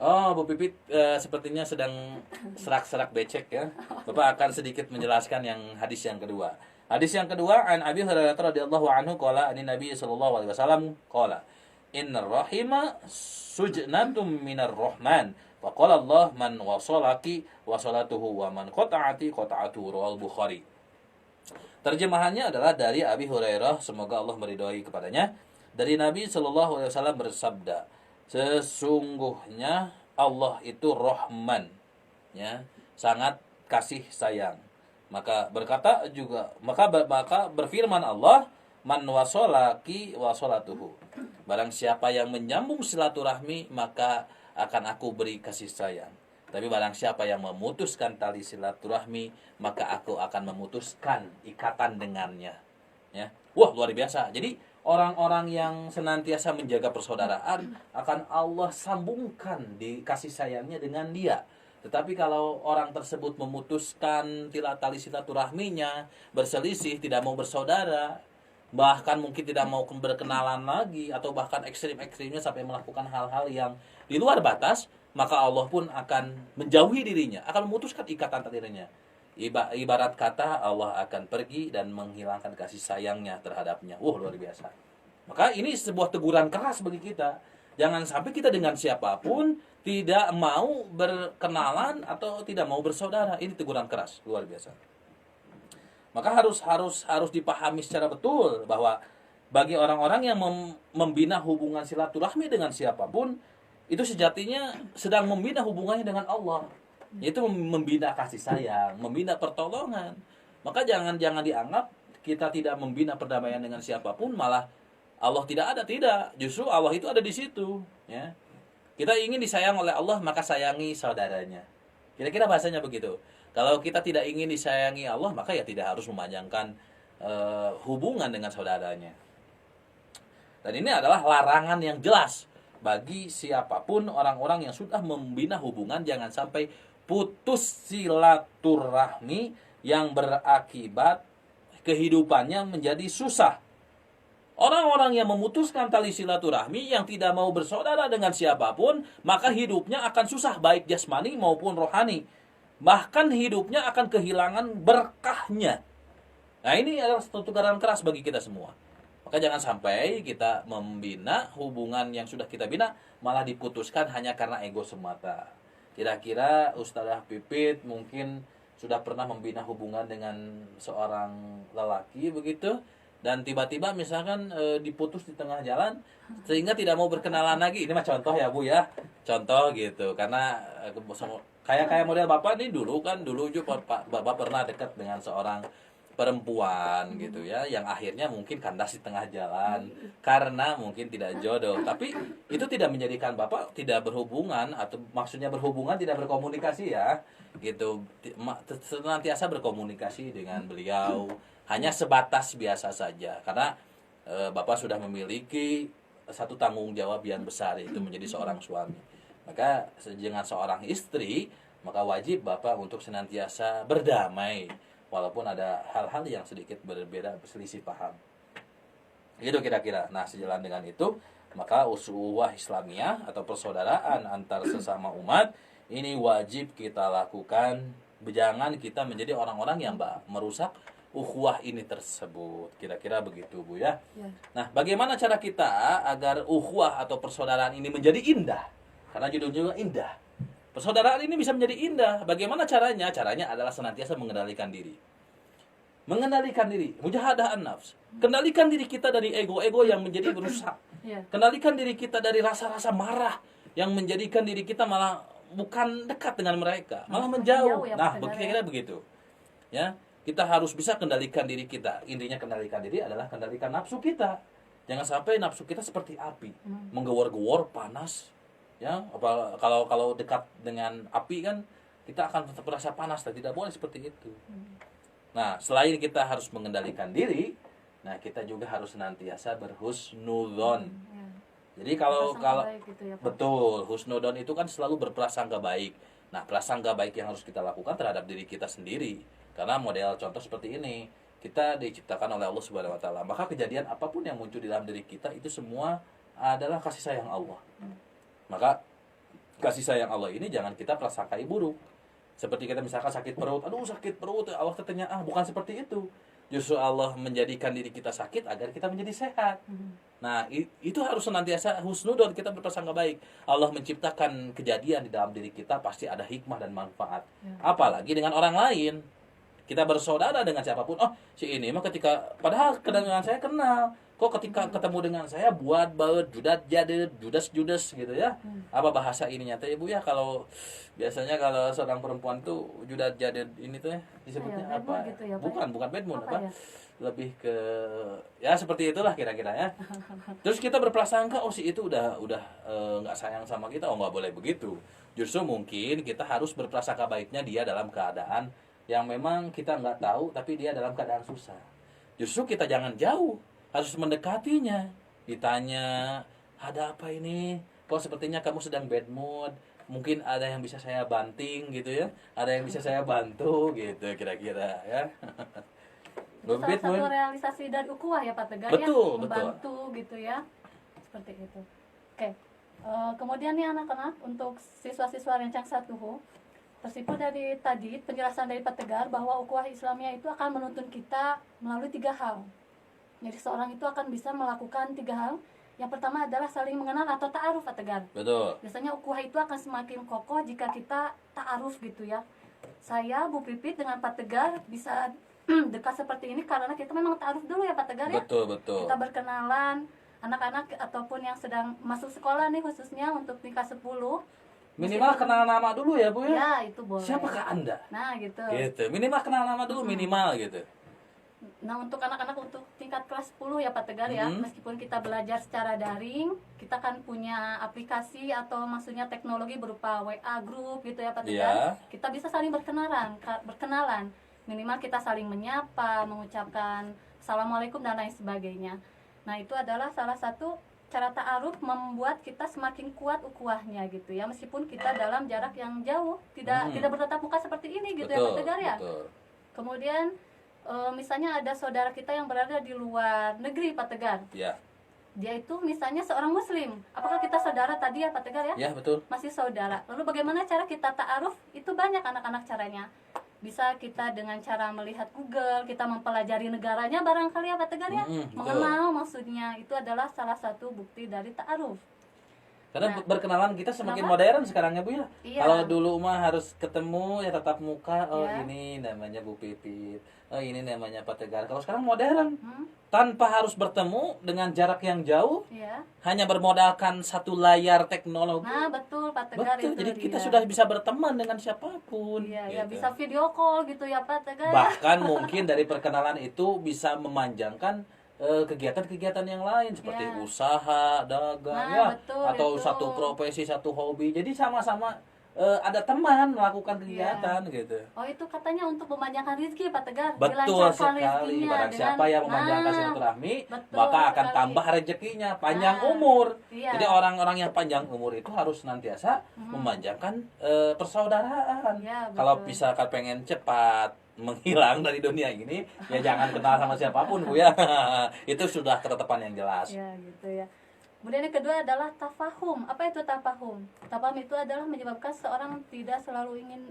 Oh, Bu Pipit sepertinya sedang serak-serak becek ya. Bapak akan sedikit menjelaskan yang hadis yang kedua. Hadis yang kedua, an Abi Hurairah radhiyallahu anhu qala an Nabi sallallahu alaihi wasallam qala innar rahima sujnatum minar rahman. Faqala Allah man wasalaki wasalatuhu wa man qata'ati qata'atuhu rawal Bukhari. Terjemahannya adalah dari Abi Hurairah, semoga Allah meridhai kepadanya, dari Nabi sallallahu alaihi wasallam bersabda, sesungguhnya Allah itu Rahman, ya, sangat kasih sayang. Maka berfirman Allah, man wasolaki wasolatuhu. Barang siapa yang menyambung silaturahmi, maka akan aku beri kasih sayang. Tapi barang siapa yang memutuskan tali silaturahmi, maka aku akan memutuskan ikatan dengannya. Ya. Wah, luar biasa. Jadi orang-orang yang senantiasa menjaga persaudaraan akan Allah sambungkan di kasih sayangnya dengan dia. Tetapi kalau orang tersebut memutuskan tali silaturahminya, berselisih, tidak mau bersaudara, bahkan mungkin tidak mau berkenalan lagi, atau bahkan ekstrim-ekstrimnya sampai melakukan hal-hal yang di luar batas, maka Allah pun akan menjauhi dirinya, akan memutuskan ikatan dirinya. Ibarat kata Allah akan pergi dan menghilangkan kasih sayangnya terhadapnya. Luar biasa. Maka ini sebuah teguran keras bagi kita. Jangan sampai kita dengan siapapun tidak mau berkenalan atau tidak mau bersaudara. Ini teguran keras, luar biasa. Maka harus dipahami secara betul bahwa bagi orang-orang yang membina hubungan silaturahmi dengan siapapun, itu sejatinya sedang membina hubungannya dengan Allah. Yaitu membina kasih sayang, membina pertolongan. Maka jangan dianggap kita tidak membina perdamaian dengan siapapun malah Allah tidak ada. Tidak, justru Allah itu ada di situ, ya. Kita ingin disayang oleh Allah, maka sayangi saudaranya. Kira-kira bahasanya begitu. Kalau kita tidak ingin disayangi Allah, maka ya tidak harus memanjangkan hubungan dengan saudaranya. Dan ini adalah larangan yang jelas bagi siapapun orang-orang yang sudah membina hubungan, jangan sampai putus silaturahmi yang berakibat kehidupannya menjadi susah. Orang-orang yang memutuskan tali silaturahmi, yang tidak mau bersaudara dengan siapapun, maka hidupnya akan susah, baik jasmani maupun rohani. Bahkan hidupnya akan kehilangan berkahnya. Nah, ini adalah satu teguran keras bagi kita semua. Maka jangan sampai kita membina hubungan yang sudah kita bina, malah diputuskan hanya karena ego semata. Kira-kira Ustazah Pipit mungkin sudah pernah membina hubungan dengan seorang lelaki begitu, dan tiba-tiba misalkan diputus di tengah jalan sehingga tidak mau berkenalan lagi. Ini mah contoh ya Bu ya, contoh gitu. Karena kayak model Bapak nih dulu juga Bapak pernah dekat dengan seorang perempuan gitu ya, yang akhirnya mungkin kandas di tengah jalan karena mungkin tidak jodoh. Tapi itu tidak menjadikan Bapak tidak berhubungan, atau maksudnya berhubungan tidak berkomunikasi ya gitu. Senantiasa berkomunikasi dengan beliau, hanya sebatas biasa saja, karena Bapak sudah memiliki satu tanggung jawab yang besar, itu menjadi seorang suami. Maka dengan seorang istri, maka wajib Bapak untuk senantiasa berdamai, walaupun ada hal-hal yang sedikit berbeda, selisih paham. Itu kira-kira. Nah, sejalan dengan itu, maka ukhuwah Islamiyah atau persaudaraan antar sesama umat ini wajib kita lakukan. Jangan kita menjadi orang-orang yang merusak ukhuwah ini tersebut. Kira-kira begitu, Bu ya. Ya. Nah, bagaimana cara kita agar ukhuwah atau persaudaraan ini menjadi indah? Karena judulnya juga indah. Persaudaraan ini bisa menjadi indah. Bagaimana caranya? Caranya adalah senantiasa mengendalikan diri. Mengendalikan diri, mujahadah an-nafs. Kendalikan diri kita dari ego-ego yang menjadi rusak. Ya. Kendalikan diri kita dari rasa-rasa marah yang menjadikan diri kita malah bukan dekat dengan mereka, malah menjauh. Menjauh ya, Nah, Pak Saudara. kira-kira begitu. Ya, kita harus bisa kendalikan diri kita. Intinya kendalikan diri adalah kendalikan nafsu kita. Jangan sampai nafsu kita seperti api, menggewar-gewor, panas. Ya, apa kalau dekat dengan api kan kita akan tetap merasa panas dan tidak boleh seperti itu. Nah, selain kita harus mengendalikan diri, nah kita juga harus senantiasa berhusnudzon. Ya. Jadi kalau Prasangka baik gitu ya, Pak. betul, husnudzon itu kan selalu berprasangka baik. Nah, prasangka baik yang harus kita lakukan terhadap diri kita sendiri. Karena model contoh seperti ini, kita diciptakan oleh Allah Subhanahu wa taala. Maka kejadian apapun yang muncul di dalam diri kita itu semua adalah kasih sayang Allah. Maka kasih sayang Allah ini jangan kita prasangkai buruk. Seperti kita misalkan sakit perut, aduh sakit perut, Allah katanya bukan seperti itu. Justru Allah menjadikan diri kita sakit agar kita menjadi sehat. Nah, itu harus senantiasa husnudzon, kita berprasangka baik. Allah menciptakan kejadian di dalam diri kita pasti ada hikmah dan manfaat. Apalagi dengan orang lain. Kita bersaudara dengan siapapun. Oh, si ini mah padahal dengan saya kenal. Kok ketika ketemu dengan saya buat baut judat jadet judas gitu ya. Apa bahasa ininya teh Ibu ya, kalau biasanya kalau seorang perempuan tuh judat jadet ini tuh ya disebutnya Bad apa? mood gitu ya, Pak? Bukan bad mood, Apa apa? ya? Lebih ke ya seperti itulah kira-kira ya. Terus kita berprasangka oh si itu udah nggak sayang sama kita, oh nggak boleh begitu. Justru mungkin kita harus berprasangka baiknya dia dalam keadaan yang memang kita nggak tahu, tapi dia dalam keadaan susah. Justru kita jangan jauh, harus mendekatinya. Ditanya, ada apa ini? Kok sepertinya kamu sedang bad mood? Mungkin ada yang bisa saya banting gitu ya, ada yang bisa saya bantu gitu kira-kira ya. Itu salah Bad mood. satu realisasi dari ukhuwah ya, Pak Tegar, Betul, ya, membantu gitu ya, seperti itu. Oke. Kemudian nih anak-anak, untuk siswa-siswa Rencang 1 tersipu dari tadi penjelasan dari Pak Tegar bahwa ukhuwah Islamiyah itu akan menuntun kita melalui 3 hal. Jadi seorang itu akan bisa melakukan 3 hal. Yang pertama adalah saling mengenal atau ta'aruf, Pak Tegar. Betul. Biasanya ukhuwah itu akan semakin kokoh jika kita ta'aruf gitu ya. Saya, Bu Pipit dengan Pak Tegar bisa dekat seperti ini karena kita memang ta'aruf dulu ya Pak Tegar ya. Betul. Kita berkenalan, anak-anak ataupun yang sedang masuk sekolah nih khususnya untuk tingkat 10. Minimal kenal nama dulu ya Bu ya. Ya, itu boleh. Siapakah Anda? Nah, gitu. Gitu. Minimal kenal nama dulu minimal gitu. Nah, untuk anak-anak untuk tingkat kelas 10 ya Pak Tegar ya, meskipun kita belajar secara daring, kita kan punya aplikasi atau maksudnya teknologi berupa WA group gitu ya Pak Tegar. Iya. Kita bisa saling berkenalan. Minimal kita saling menyapa, mengucapkan assalamualaikum dan lain sebagainya. Nah, itu adalah salah satu cara ta'aruf membuat kita semakin kuat ukhuwahnya gitu ya, meskipun kita dalam jarak yang jauh, tidak bertatap muka seperti ini gitu ya Pak Tegar ya. Betul. Kemudian misalnya ada saudara kita yang berada di luar negeri Pak Tegar. Ya. Dia itu misalnya seorang muslim. Apakah kita saudara tadi ya Pak Tegar ya? Ya, betul. Masih saudara. Lalu bagaimana cara kita ta'aruf? Itu banyak anak-anak caranya. Bisa kita dengan cara melihat Google, kita mempelajari negaranya barangkali ya Pak Tegar ya. Betul. Mengenal maksudnya, itu adalah salah satu bukti dari ta'aruf. Karena Nah. berkenalan kita semakin Kenapa? modern sekarang ya Bu ya. Iya. Kalau dulu mah harus ketemu ya tatap muka. Oh, Iya. ini namanya Bu Pipit. Oh, ini namanya Pak Tegar. Kalau sekarang modern. Hmm? Tanpa harus bertemu dengan jarak yang jauh, Iya. hanya bermodalkan satu layar teknologi. Nah, betul Pak Tegar. Betul. itu Jadi kita dia. sudah bisa berteman dengan siapapun. Iya, ya gitu. bisa video call gitu ya Pak Tegar. Bahkan mungkin dari perkenalan itu bisa memanjangkan kegiatan-kegiatan yang lain seperti Ya. usaha, dagang Nah, ya, betul, atau itu. satu profesi, satu hobi. Jadi sama-sama ada teman melakukan kegiatan gitu. Oh, itu katanya untuk memanjangkan rezeki Pak Tegar. Betul Dilancarkan sekali. rezekinya Barang dengan- siapa yang memanjangkan Nah, silaturahmi, betul maka akan sekali. tambah rezekinya, panjang Nah, umur. iya. Jadi orang-orang yang panjang umur itu harus senantiasa memanjangkan persaudaraan. Iya, betul. Kalau misalkan pengen cepat menghilang dari dunia ini, ya jangan kenal sama siapapun Bu ya. Itu sudah ketetapan yang jelas. Ya gitu ya. Kemudian yang kedua adalah tafahum. Apa itu tafahum? Tafahum itu adalah menyebabkan seorang tidak selalu ingin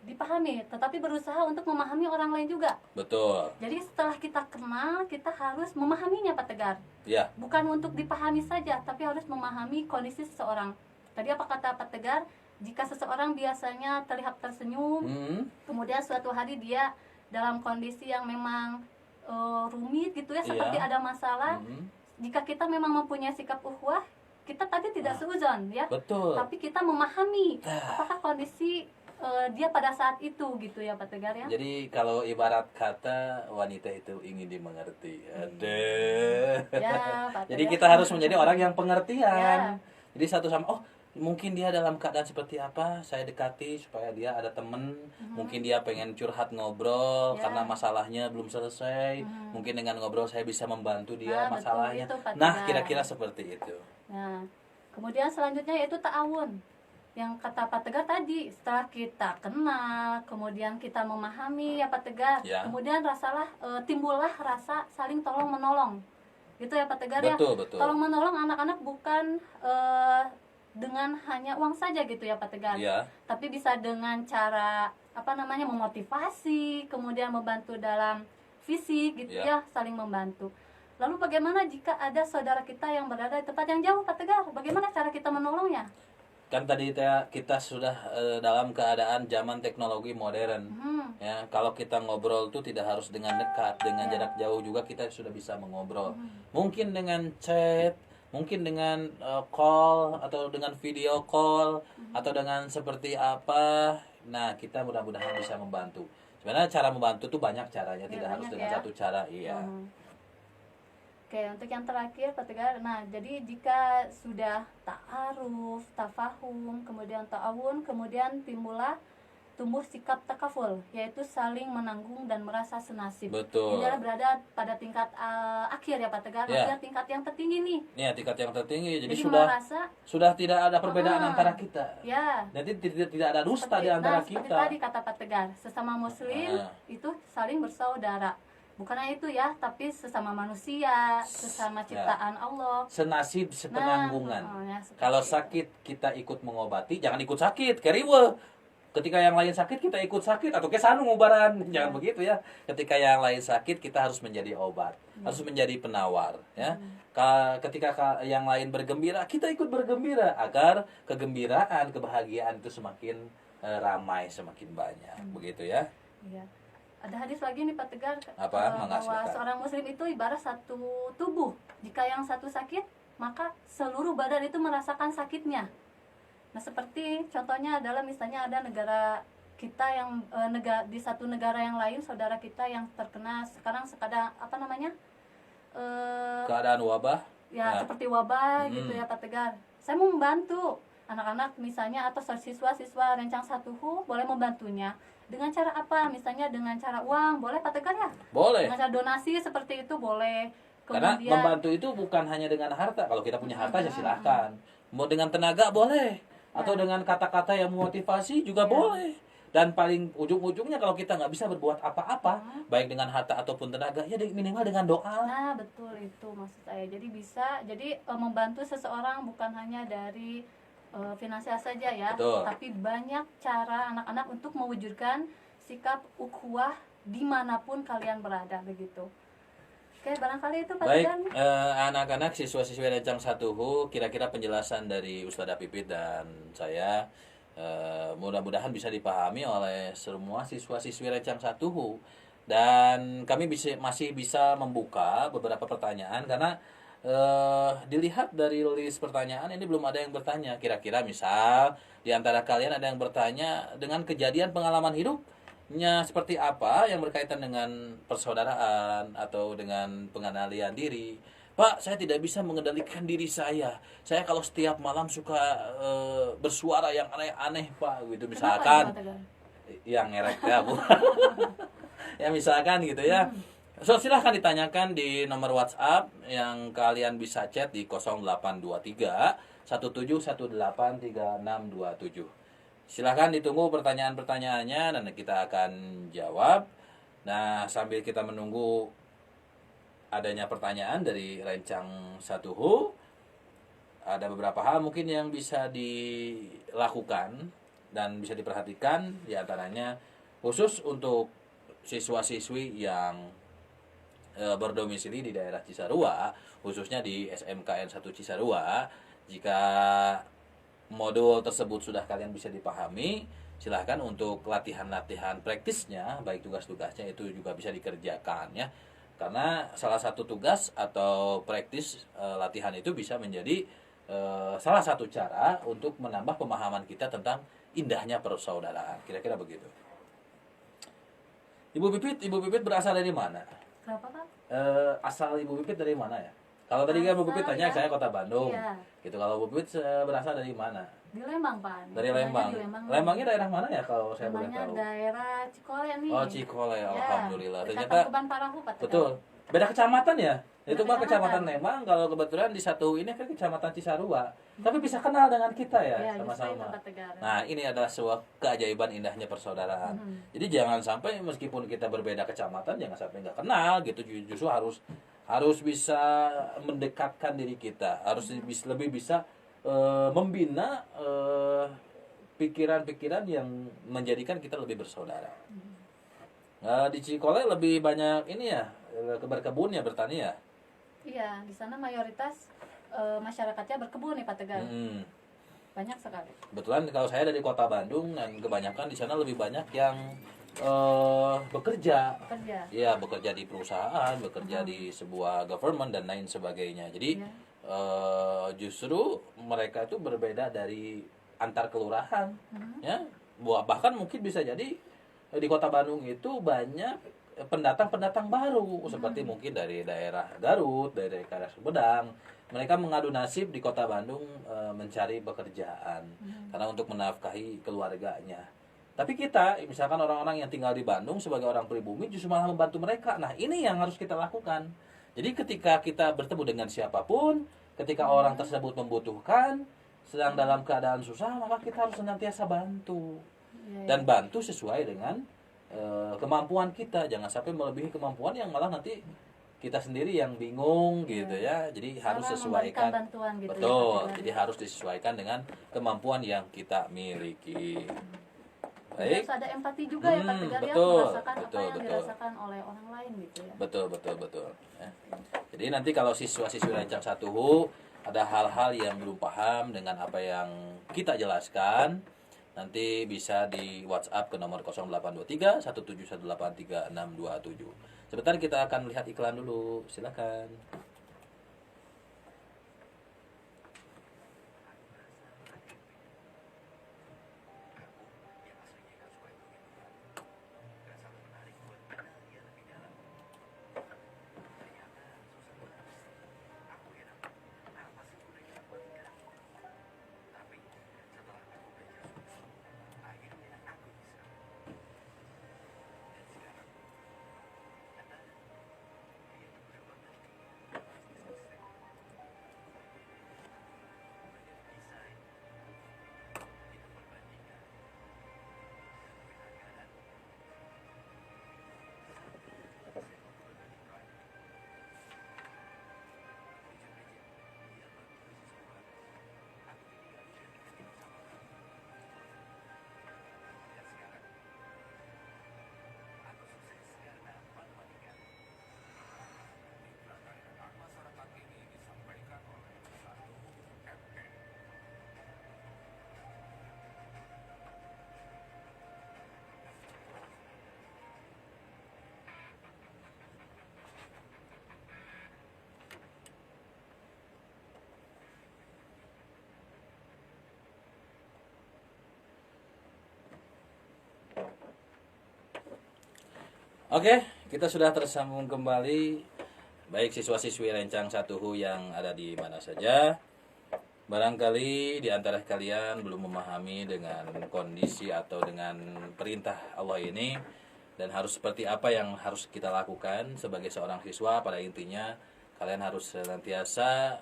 dipahami, tetapi berusaha untuk memahami orang lain juga. Betul. Jadi setelah kita kenal, kita harus memahaminya Pak Tegar. Ya. Bukan untuk dipahami saja, tapi harus memahami kondisi seseorang. Tadi apa kata Pak Tegar? Jika seseorang biasanya terlihat tersenyum, kemudian suatu hari dia dalam kondisi yang memang rumit gitu ya, seperti ada masalah. Jika kita memang mempunyai sikap ukhuwah, kita tadi tidak seuzon ya. Betul. Tapi kita memahami apakah kondisi dia pada saat itu gitu ya Pak Tegar ya. Jadi kalau ibarat kata wanita itu ingin dimengerti. Ya, Pak Jadi Tegar. kita harus menjadi orang yang pengertian. Ya. Jadi satu sama mungkin dia dalam keadaan seperti apa, saya dekati supaya dia ada temen. Mungkin dia pengen curhat ngobrol karena masalahnya belum selesai. Mungkin dengan ngobrol saya bisa membantu dia Nah, masalahnya. betul itu, Pak Nah, Tegar. kira-kira seperti itu. Nah, kemudian selanjutnya yaitu ta'awun. Yang kata Pak Tegar tadi, setelah kita kenal, kemudian kita memahami ya Pak Tegar, Ya. kemudian timbullah rasa saling tolong menolong. Gitu ya Pak Tegar ya. Betul, betul. Tolong menolong anak-anak bukan dengan hanya uang saja gitu ya Pak Tegar. Iya. Tapi bisa dengan cara memotivasi, kemudian membantu dalam fisik gitu Ya. ya, saling membantu. Lalu bagaimana jika ada saudara kita yang berada di tempat yang jauh Pak Tegar? Bagaimana cara kita menolongnya? Kan tadi kita sudah dalam keadaan zaman teknologi modern. Ya, kalau kita ngobrol tuh tidak harus dengan dekat, dengan jarak jauh juga kita sudah bisa mengobrol. Mungkin dengan chat, mungkin dengan call atau dengan video call atau dengan seperti apa. Nah, kita mudah-mudahan bisa membantu. Sebenarnya cara membantu tuh banyak caranya, tidak harus banyak dengan ya. satu cara. Iya. Oke, untuk yang terakhir Pak Tegar. Nah, jadi jika sudah ta'aruf, tafahum, kemudian ta'awun, kemudian tumbuh sikap takaful, yaitu saling menanggung dan merasa senasib. Betul. Ini adalah berada pada tingkat akhir ya Pak Tegar, Ya. maksudnya tingkat yang tertinggi nih. Ini tingkat yang tertinggi. Jadi Jadi sudah merasa tidak ada perbedaan antara kita. ya. Jadi tidak ada dusta di antara seperti kita. tadi kata Pak Tegar, sesama muslim itu saling bersaudara. Bukannya itu ya, tapi sesama manusia, sesama ciptaan Allah. Senasib sepenanggungan. Seperti Kalau itu. sakit kita ikut mengobati, jangan ikut sakit, keriwe. Ketika yang lain sakit kita ikut sakit atau kesanu ngubaran, jangan begitu ya. Ketika yang lain sakit kita harus menjadi obat, harus menjadi penawar ya. Ketika yang lain bergembira, kita ikut bergembira agar kegembiraan, kebahagiaan itu semakin ramai, semakin banyak, begitu ya. Iya. Ada hadis lagi nih Pak Tegar, Apa? bahwa Silakan. seorang muslim itu ibarat satu tubuh. Jika yang satu sakit, maka seluruh badan itu merasakan sakitnya. Nah, seperti contohnya adalah misalnya ada negara kita yang di satu negara yang lain, saudara kita yang terkena sekarang Keadaan wabah. ya seperti wabah gitu ya Pak Tegar. Saya mau membantu anak-anak misalnya atau siswa-siswa rencang 1HU, boleh membantunya dengan cara apa? Misalnya dengan cara uang, boleh Pak Tegar ya? Boleh. Dengan cara donasi seperti itu boleh. Karena Kemudian membantu itu bukan hanya dengan harta. Kalau kita punya harta ya silahkan. Mau dengan tenaga boleh. Atau dengan kata-kata yang memotivasi juga boleh. Dan paling ujung-ujungnya kalau kita nggak bisa berbuat apa-apa, baik dengan harta ataupun tenaga, ya minimal dengan doa. Nah, betul itu maksud saya. Jadi membantu seseorang bukan hanya dari finansial saja ya, Betul. tapi banyak cara anak-anak untuk mewujudkan sikap ukhuwah dimanapun kalian berada begitu. Oke, barangkali itu Pak Baik, Tegar. anak-anak siswa-siswi Rencang 1HU, kira-kira penjelasan dari Ustadz Pipit dan saya mudah-mudahan bisa dipahami oleh semua siswa-siswi Rencang 1HU. Dan kami masih bisa membuka beberapa pertanyaan karena dilihat dari list pertanyaan ini belum ada yang bertanya. Kira-kira misal di antara kalian ada yang bertanya dengan kejadian pengalaman hidupnya seperti apa yang berkaitan dengan persaudaraan atau dengan pengendalian diri. Pak, saya tidak bisa mengendalikan diri saya. Saya kalau setiap malam suka bersuara yang aneh-aneh, Pak, gitu misalkan. Kenapa, Pak Tegar? Yang ngerek ya, Bu. Ya misalkan gitu ya. So, silahkan ditanyakan di nomor WhatsApp yang kalian bisa chat di 0823 1718 3627. Silahkan ditunggu pertanyaan-pertanyaannya dan kita akan jawab. Nah, sambil kita menunggu adanya pertanyaan dari Rencang Satuhu, ada beberapa hal mungkin yang bisa dilakukan dan bisa diperhatikan, diantaranya khusus untuk siswa-siswi yang berdomisili di daerah Cisarua, khususnya di SMKN 1 Cisarua. Jika modul tersebut sudah kalian bisa dipahami, silahkan untuk latihan-latihan praktisnya, baik tugas-tugasnya itu juga bisa dikerjakan ya. Karena salah satu tugas atau praktis latihan itu bisa menjadi salah satu cara untuk menambah pemahaman kita tentang indahnya persaudaraan. Kira-kira begitu. Ibu Pipit berasal dari mana? Kenapa, Kak? Asal Ibu Pipit dari mana ya? Kalau tadi kan Bu Pipit tanya, ya. saya kota Bandung. Iya. Gitu. Kalau Bu Pipit berasal dari mana? Di Lembang, Pak. Dari Lembang. Lembangnya daerah mana ya kalau saya boleh Namanya tahu? daerah Cikole nih. Oh, Cikole. Ya, Alhamdulillah. dekat Ternyata Tangkuban Parahu, Pak. betul. Beda kecamatan ya? Itu Beda mah kecamatan kecamatan. Lembang, kalau kebetulan di satu ini kan kecamatan Cisarua. Tapi bisa kenal dengan kita ya, Ya, justru itu, sama-sama. Pak Tegar. Nah, ini adalah sebuah keajaiban indahnya persaudaraan. Jadi jangan sampai meskipun kita berbeda kecamatan, jangan sampai nggak kenal gitu. Justru harus bisa mendekatkan diri kita, harus lebih bisa membina pikiran-pikiran yang menjadikan kita lebih bersaudara. Di Cikole lebih banyak ini ya, berkebun ya, bertani ya. Iya, di sana mayoritas masyarakatnya berkebun nih, Pak Tegar. Banyak sekali. Kebetulan kalau saya dari kota Bandung dan kebanyakan di sana lebih banyak yang bekerja. Iya, bekerja di perusahaan, bekerja di sebuah government dan lain sebagainya. Jadi justru mereka itu berbeda dari antar kelurahan, ya. Bahkan mungkin bisa jadi di kota Bandung itu banyak pendatang-pendatang baru, seperti mungkin dari daerah Garut, dari daerah Sumedang. Mereka mengadu nasib di kota Bandung mencari pekerjaan karena untuk menafkahi keluarganya. Tapi kita, misalkan orang-orang yang tinggal di Bandung sebagai orang pribumi justru malah membantu mereka. Nah, ini yang harus kita lakukan. Jadi ketika kita bertemu dengan siapapun, ketika orang tersebut membutuhkan, sedang dalam keadaan susah, maka kita harus senantiasa bantu. Dan bantu sesuai dengan kemampuan kita. Jangan sampai melebihi kemampuan yang malah nanti kita sendiri yang bingung gitu ya. Jadi harus sesuaikan. Gitu, betul. ya, jadi harus disesuaikan dengan kemampuan yang kita miliki. Baik. Harus ada empati juga ya Pak Tegar, ya, merasakan apa yang dirasakan oleh orang lain gitu ya. Betul. Ya. Jadi nanti kalau siswa-siswi Rencang Satuhu ada hal-hal yang belum paham dengan apa yang kita jelaskan, nanti bisa di WhatsApp ke nomor 0823 1718 3627. Sebentar kita akan melihat iklan dulu. Silakan. Oke, kita sudah tersambung kembali. Baik siswa-siswi Rencang Satuhu yang ada di mana saja. Barangkali di antara kalian belum memahami dengan kondisi atau dengan perintah Allah ini dan harus seperti apa yang harus kita lakukan sebagai seorang siswa. Pada intinya kalian harus senantiasa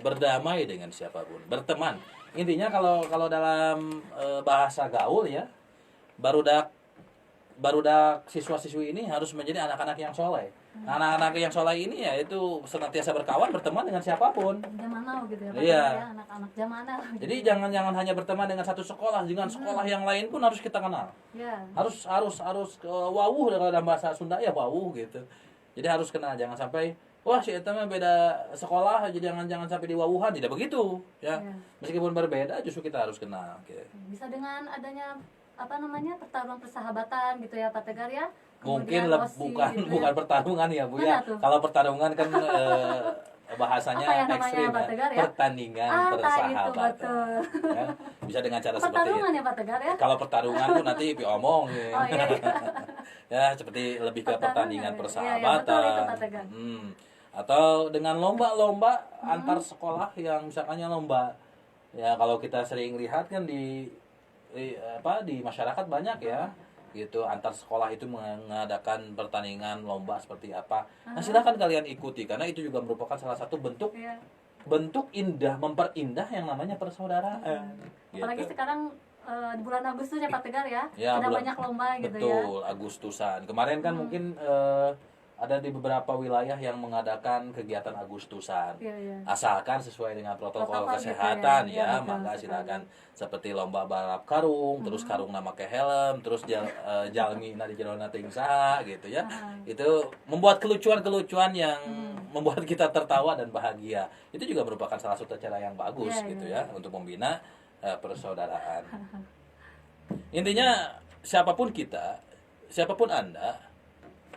berdamai dengan siapapun, berteman. Intinya kalau kalau dalam bahasa gaul ya, barudak barudak siswa-siswi ini harus menjadi anak-anak yang soleh. Nah, anak-anak yang soleh ini ya itu senantiasa berkawan, berteman dengan siapapun. Zamanau gitu ya, Pak Iya. ya, anak-anak zamanau. Jadi jangan hanya berteman dengan satu sekolah, dengan sekolah yang lain pun harus kita kenal. Ya. Harus wawuh kalau dalam bahasa Sunda ya wawuh gitu. Jadi harus kenal, jangan sampai wah si eta mah beda sekolah, jadi jangan sampai diwawuhan, tidak begitu ya. Iya. Meskipun berbeda justru kita harus kenal. Oke. Bisa dengan adanya pertarungan persahabatan gitu ya Pak Tegar ya. Mungkin Kemudian OSI bukan gitu ya. bukan pertarungan ya Bu ya. Mana tuh? Kalau pertarungan kan bahasanya Apa ya namanya, ekstrim Pak ya. Tegar ya? Pertandingan Itu persahabatan. betul. Ya. Bisa dengan cara seperti Pertarungan itu. ya Pak Tegar ya. Kalau pertarungan tuh nanti omong ya. Oh iya. Ya seperti lebih ke pertandingan Pertarungan, ya. Iya, persahabatan. betul itu, Pak Tegar. Atau dengan lomba-lomba antar sekolah yang misalkannya lomba ya kalau kita sering lihat kan di masyarakat banyak ya gitu antar sekolah itu mengadakan pertandingan lomba seperti apa. Nah, silakan kalian ikuti karena itu juga merupakan salah satu bentuk Iya. indah memperindah yang namanya persaudaraan. Apalagi Gitu. sekarang di bulan Agustus ya Pak Tegar ya. Ya, Ada bulan- banyak lomba gitu ya. Betul, Agustusan. Kemarin kan mungkin ada di beberapa wilayah yang mengadakan kegiatan Agustusan. Iya, iya. Asalkan sesuai dengan protokol Protokol gitu kesehatan ya. Iya, ya, betul maka sekali. silakan seperti lomba balap karung, terus karung nama ke helm, terus jalmi na di jelona teuing saha gitu ya. Itu membuat kelucuan-kelucuan yang membuat kita tertawa dan bahagia. Itu juga merupakan salah satu cara yang bagus Iya, gitu iya. ya untuk membina persaudaraan. Intinya siapapun kita, siapapun Anda,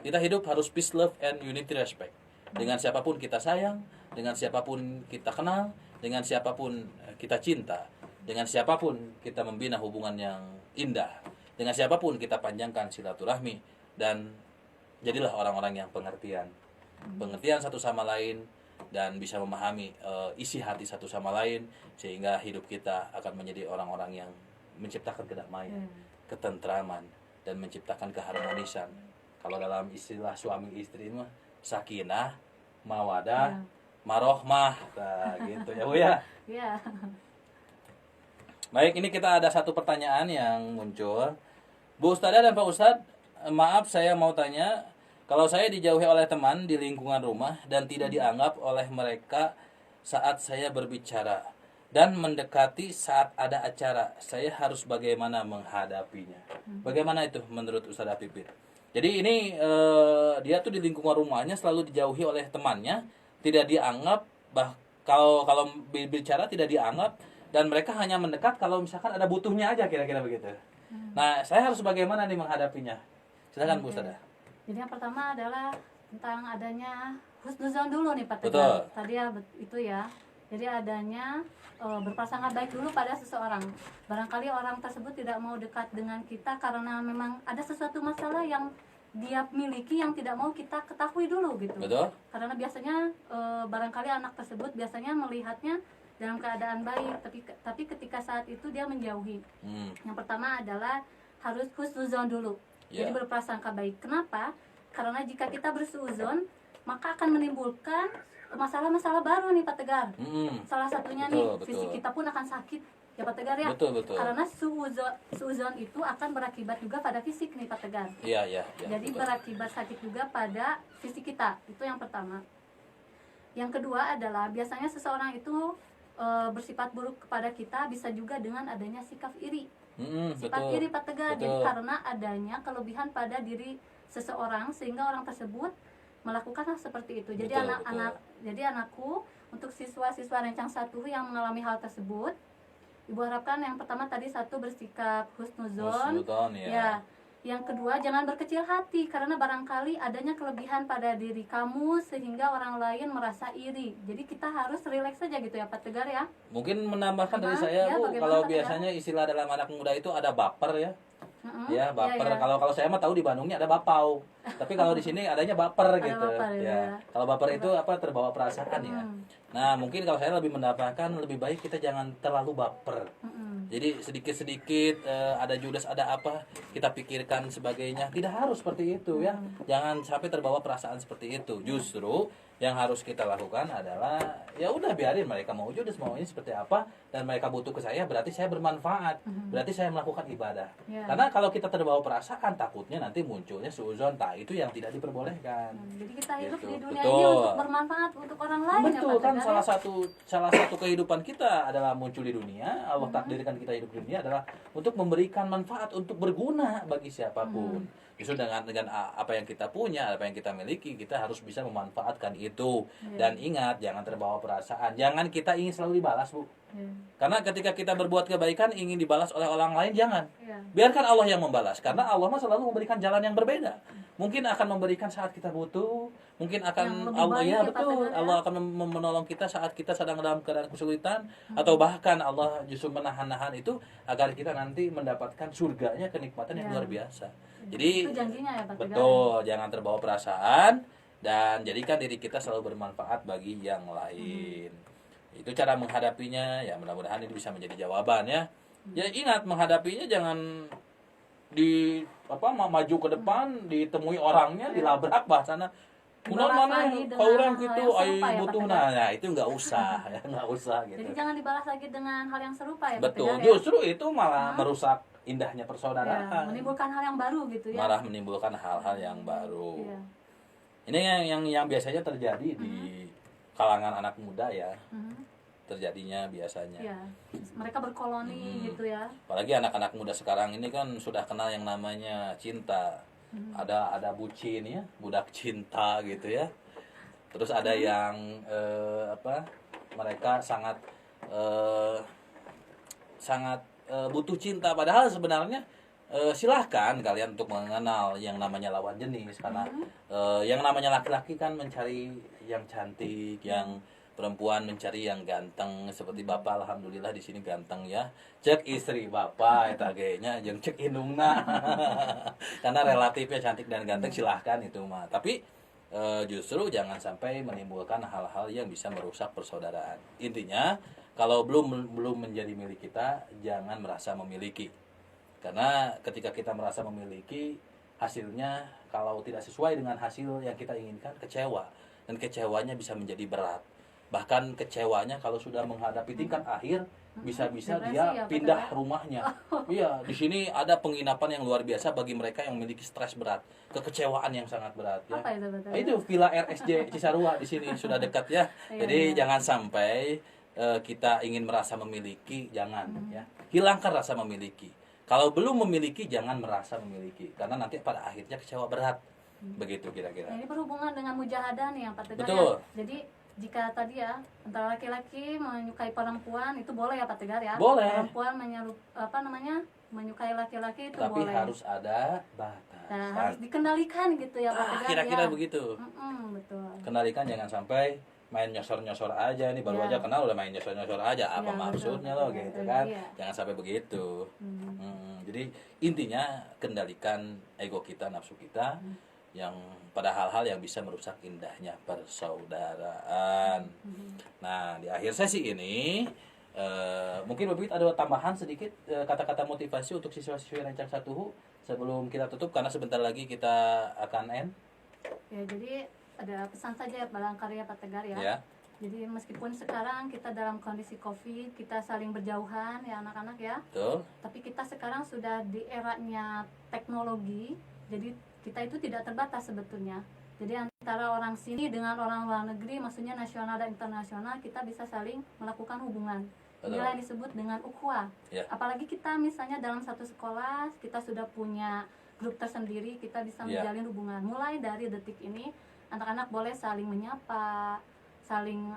kita hidup harus peace, love, and unity, respect. Dengan siapapun kita sayang, dengan siapapun kita kenal, dengan siapapun kita cinta, dengan siapapun kita membina hubungan yang indah, dengan siapapun kita panjangkan silaturahmi, dan jadilah orang-orang yang pengertian satu sama lain, dan bisa memahami isi hati satu sama lain, sehingga hidup kita akan menjadi orang-orang yang menciptakan kedamaian, ketentraman, dan menciptakan keharmonisan. Kalau dalam istilah suami istri mah sakinah, mawadah, marohmah, nah, gitu ya Bu ya. Iya. Baik, ini kita ada satu pertanyaan yang muncul. Bu Ustadzah dan Pak Ustadz, maaf saya mau tanya, kalau saya dijauhi oleh teman di lingkungan rumah dan tidak dianggap oleh mereka saat saya berbicara dan mendekati saat ada acara, saya harus bagaimana menghadapinya? Bagaimana itu menurut Ustadzah Pipit? Jadi ini dia tuh di lingkungan rumahnya selalu dijauhi oleh temannya, tidak dianggap, kalau bicara tidak dianggap, dan mereka hanya mendekat kalau misalkan ada butuhnya aja, kira-kira begitu. Nah, saya harus bagaimana nih menghadapinya? Silakan Bu Ustadzah. Jadi yang pertama adalah tentang adanya husnuzon dulu nih Pak Betul. Tegar. Tadi ya itu ya. Jadi adanya berprasangka baik dulu pada seseorang. Barangkali orang tersebut tidak mau dekat dengan kita karena memang ada sesuatu masalah yang dia miliki yang tidak mau kita ketahui dulu gitu. Betul? Karena biasanya barangkali anak tersebut biasanya melihatnya dalam keadaan baik, tapi ketika saat itu dia menjauhi. Yang pertama adalah harus husnuzon dulu. Ya. Jadi berprasangka baik. Kenapa? Karena jika kita bersuuzon, maka akan menimbulkan masalah-masalah baru nih Pak Tegar. Salah satunya nih, Betul. fisik kita pun akan sakit ya Pak Tegar ya. Betul. Karena suuzon itu akan berakibat juga pada fisik nih Pak Tegar. Iya. Jadi Betul. berakibat sakit juga pada fisik kita. Itu yang pertama. Yang kedua adalah biasanya seseorang itu bersifat buruk kepada kita bisa juga dengan adanya sikap iri. Sifat Betul. iri Pak Tegar. Jadi Betul. karena adanya kelebihan pada diri seseorang sehingga orang tersebut melakukan hal seperti itu. Jadi Betul, jadi anakku, untuk siswa-siswa rencang 1 yang mengalami hal tersebut, Ibu harapkan yang pertama tadi satu bersikap husnuzon. Husnuzon, ya. Yang kedua jangan berkecil hati karena barangkali adanya kelebihan pada diri kamu sehingga orang lain merasa iri. Jadi kita harus rileks saja gitu ya Pak Tegar ya. Mungkin menambahkan dari Apa? saya Ya, Bu, bagaimana, kalau Pak Tegar? biasanya istilah dalam anak muda itu ada baper ya. Ya, Iya, baper. iya. Kalau saya mah tahu di Bandungnya ada bapau. Tapi kalau di sini adanya baper Ada gitu. baper, Ya. ya. Kalau baper itu terbawa perasaan ya. Nah, mungkin kalau saya lebih menambahkan lebih baik kita jangan terlalu baper. Jadi sedikit-sedikit ada judes, ada apa, kita pikirkan sebagainya. Tidak harus seperti itu ya. Jangan sampai terbawa perasaan seperti itu. Justru yang harus kita lakukan adalah ya udah biarin mereka mau judes, mau ini seperti apa, dan mereka butuh ke saya, berarti saya bermanfaat. Berarti saya melakukan ibadah. Ya. Karena kalau kita terbawa perasaan, takutnya nanti munculnya suudzon, itu yang tidak diperbolehkan. Jadi kita hidup Gitu. di dunia Betul. ini untuk bermanfaat untuk orang lain ya Betul Pak kan, Tegar, salah ya? satu kehidupan kita adalah muncul di dunia. Allah takdirkan kita hidup di dunia adalah untuk memberikan manfaat, untuk berguna bagi siapapun. Justru dengan apa yang kita punya, apa yang kita miliki, kita harus bisa memanfaatkan itu. Dan ingat, jangan terbawa perasaan. Jangan kita ingin selalu dibalas, Bu. Ya. Karena ketika kita berbuat kebaikan ingin dibalas oleh orang lain, jangan. Ya. Biarkan Allah yang membalas, karena Allah mah selalu memberikan jalan yang berbeda. Mungkin akan memberikan saat kita butuh, mungkin Yang akan lebih Allah, baik ya ya, Pak betul, Tegar, ya. Allah akan menolong kita saat kita sedang dalam keadaan kesulitan, atau bahkan Allah justru menahan-nahan itu agar kita nanti mendapatkan surganya, kenikmatan yang Ya. luar biasa. Jadi Itu janjinya ya Pak Tegar. betul, jangan terbawa perasaan dan jadikan diri kita selalu bermanfaat bagi yang lain. Itu cara menghadapinya, ya mudah-mudahan ini bisa menjadi jawaban ya. Ya ingat, menghadapinya jangan maju ke depan, ditemui orangnya, dilabrak bahasana. Kunaon Dibalas mana lagi dengan orang hal gitu, yang ai serupa ya, Pak butuh Tegar. nah, itu nggak usah ya, nggak usah gitu. Jadi jangan dibalas lagi dengan hal yang serupa ya Pak Betul, Tegar, ya? justru itu malah merusak indahnya Ya, persaudaraan. menimbulkan hal yang baru gitu ya. Malah menimbulkan hal-hal yang baru. Iya. Ini yang biasanya terjadi di kalangan anak muda ya, Mhm. terjadinya biasanya. Iya. Mereka berkoloni gitu ya. Apalagi anak-anak muda sekarang ini kan sudah kenal yang namanya cinta. Ada bucin ya, budak cinta gitu ya. Terus ada yang mereka sangat butuh cinta, padahal sebenarnya silahkan kalian untuk mengenal yang namanya lawan jenis, karena yang namanya laki-laki kan mencari yang cantik, yang perempuan mencari yang ganteng. Seperti bapak, alhamdulillah di sini ganteng ya, cek istri bapak eta ge nya jeung cek indungna. Karena relatifnya cantik dan ganteng, silahkan itu mah, tapi justru jangan sampai menimbulkan hal-hal yang bisa merusak persaudaraan. Intinya kalau belum menjadi milik kita, jangan merasa memiliki. Karena ketika kita merasa memiliki, hasilnya kalau tidak sesuai dengan hasil yang kita inginkan, kecewa. Dan kecewanya bisa menjadi berat. Bahkan kecewanya kalau sudah menghadapi tingkat akhir, bisa-bisa Depresi dia ya, Pak pindah Tegar? rumahnya. Iya, di sini ada penginapan yang luar biasa bagi mereka yang memiliki stres berat, kekecewaan yang sangat berat ya. Apa itu Pak Tegar? Itu Villa RSJ Cisarua di sini sudah dekat ya. Jadi jangan sampai kita ingin merasa memiliki, jangan ya. Hilangkan rasa memiliki. Kalau belum memiliki, jangan merasa memiliki, karena nanti pada akhirnya kecewa berat. Begitu kira-kira. Nah, ini berhubungan dengan mujahadah nih yang Pak Tegar Betul. ya. Jadi jika tadi ya antara laki-laki menyukai perempuan itu boleh ya Pak Tegar ya. Boleh. Perempuan menyukai laki-laki itu Tapi boleh. harus ada batas. Nah, harus dikendalikan gitu ya Pak Tegar Kira-kira ya. begitu. Betul. Kendalikan, jangan sampai main nyosor-nyosor aja nih, baru Ya. aja kenal udah main nyosor-nyosor aja, apa Ya, maksudnya betul. lo Ya, gitu betul. kan. Iya. Jangan sampai begitu. Jadi intinya kendalikan ego kita, nafsu kita, yang pada hal-hal yang bisa merusak indahnya persaudaraan. Nah, di akhir sesi ini mungkin Bibit ada tambahan sedikit kata-kata motivasi untuk siswa-siswi Rancang Satuhu sebelum kita tutup, karena sebentar lagi kita akan end. Ya, jadi ada pesan saja barangkali ya Pak Tegar ya. Ya. Jadi meskipun sekarang kita dalam kondisi Covid, kita saling berjauhan ya anak-anak ya. Betul. Tapi kita sekarang sudah di eranya teknologi, jadi kita itu tidak terbatas sebetulnya. Jadi antara orang sini dengan orang luar negeri, maksudnya nasional dan internasional, kita bisa saling melakukan hubungan. Betul. Inilah yang disebut dengan ukhuwah. Ya. Apalagi kita misalnya dalam satu sekolah, kita sudah punya grup tersendiri, kita bisa Ya. menjalin hubungan. Mulai dari detik ini, anak-anak boleh saling menyapa, saling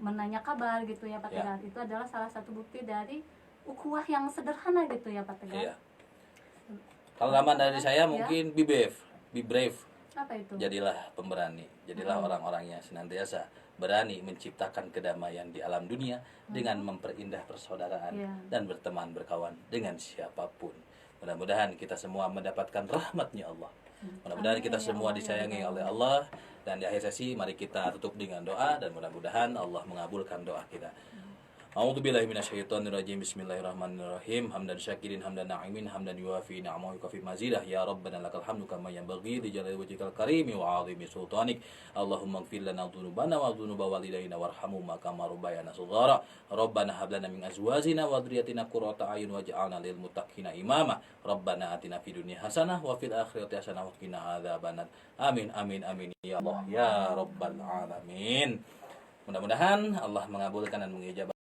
menanya kabar gitu ya Pak Ya. Tegar. Itu adalah salah satu bukti dari ukhuwah yang sederhana gitu ya Pak Tegar. Iya. Kalau gambar dari saya Ya. mungkin be brave. Apa itu? Jadilah pemberani, jadilah orang-orang yang senantiasa berani menciptakan kedamaian di alam dunia dengan memperindah persaudaraan Iya. dan berteman berkawan dengan siapapun. Mudah-mudahan kita semua mendapatkan rahmatnya Allah. Mudah-mudahan kita Amin, ya semua Allah, ya disayangi Allah. oleh Allah. Dan di akhir sesi mari kita tutup dengan doa, dan mudah-mudahan Allah mengabulkan doa kita. A'udzubillahi minasyaitonirrajim. Bismillahirrahmanirrahim. Hamdan syakirin, hamdan na'imin, hamdan yuafi ni'amahu yukafi mazidah. Ya Rabbana lakal hamdu kama yanbaghi li jalali wajhikal karimi wa 'azimi sultanik. Allahumma ighfir lana dzunubana wa dzunuba walidayna warhamhuma kama rabbayana shaghara. Rabbana hab lana min azwajina wa dhurriyyatina qurrata a'yun waj'alna lil muttaqina imama. Rabbana atina fid dunya hasanah wa fil akhirati hasanah wa qina adzabannar. Amin amin amin ya Allah ya rabbal alamin. Mudah-mudahan Allah mengabulkan dan mengijabah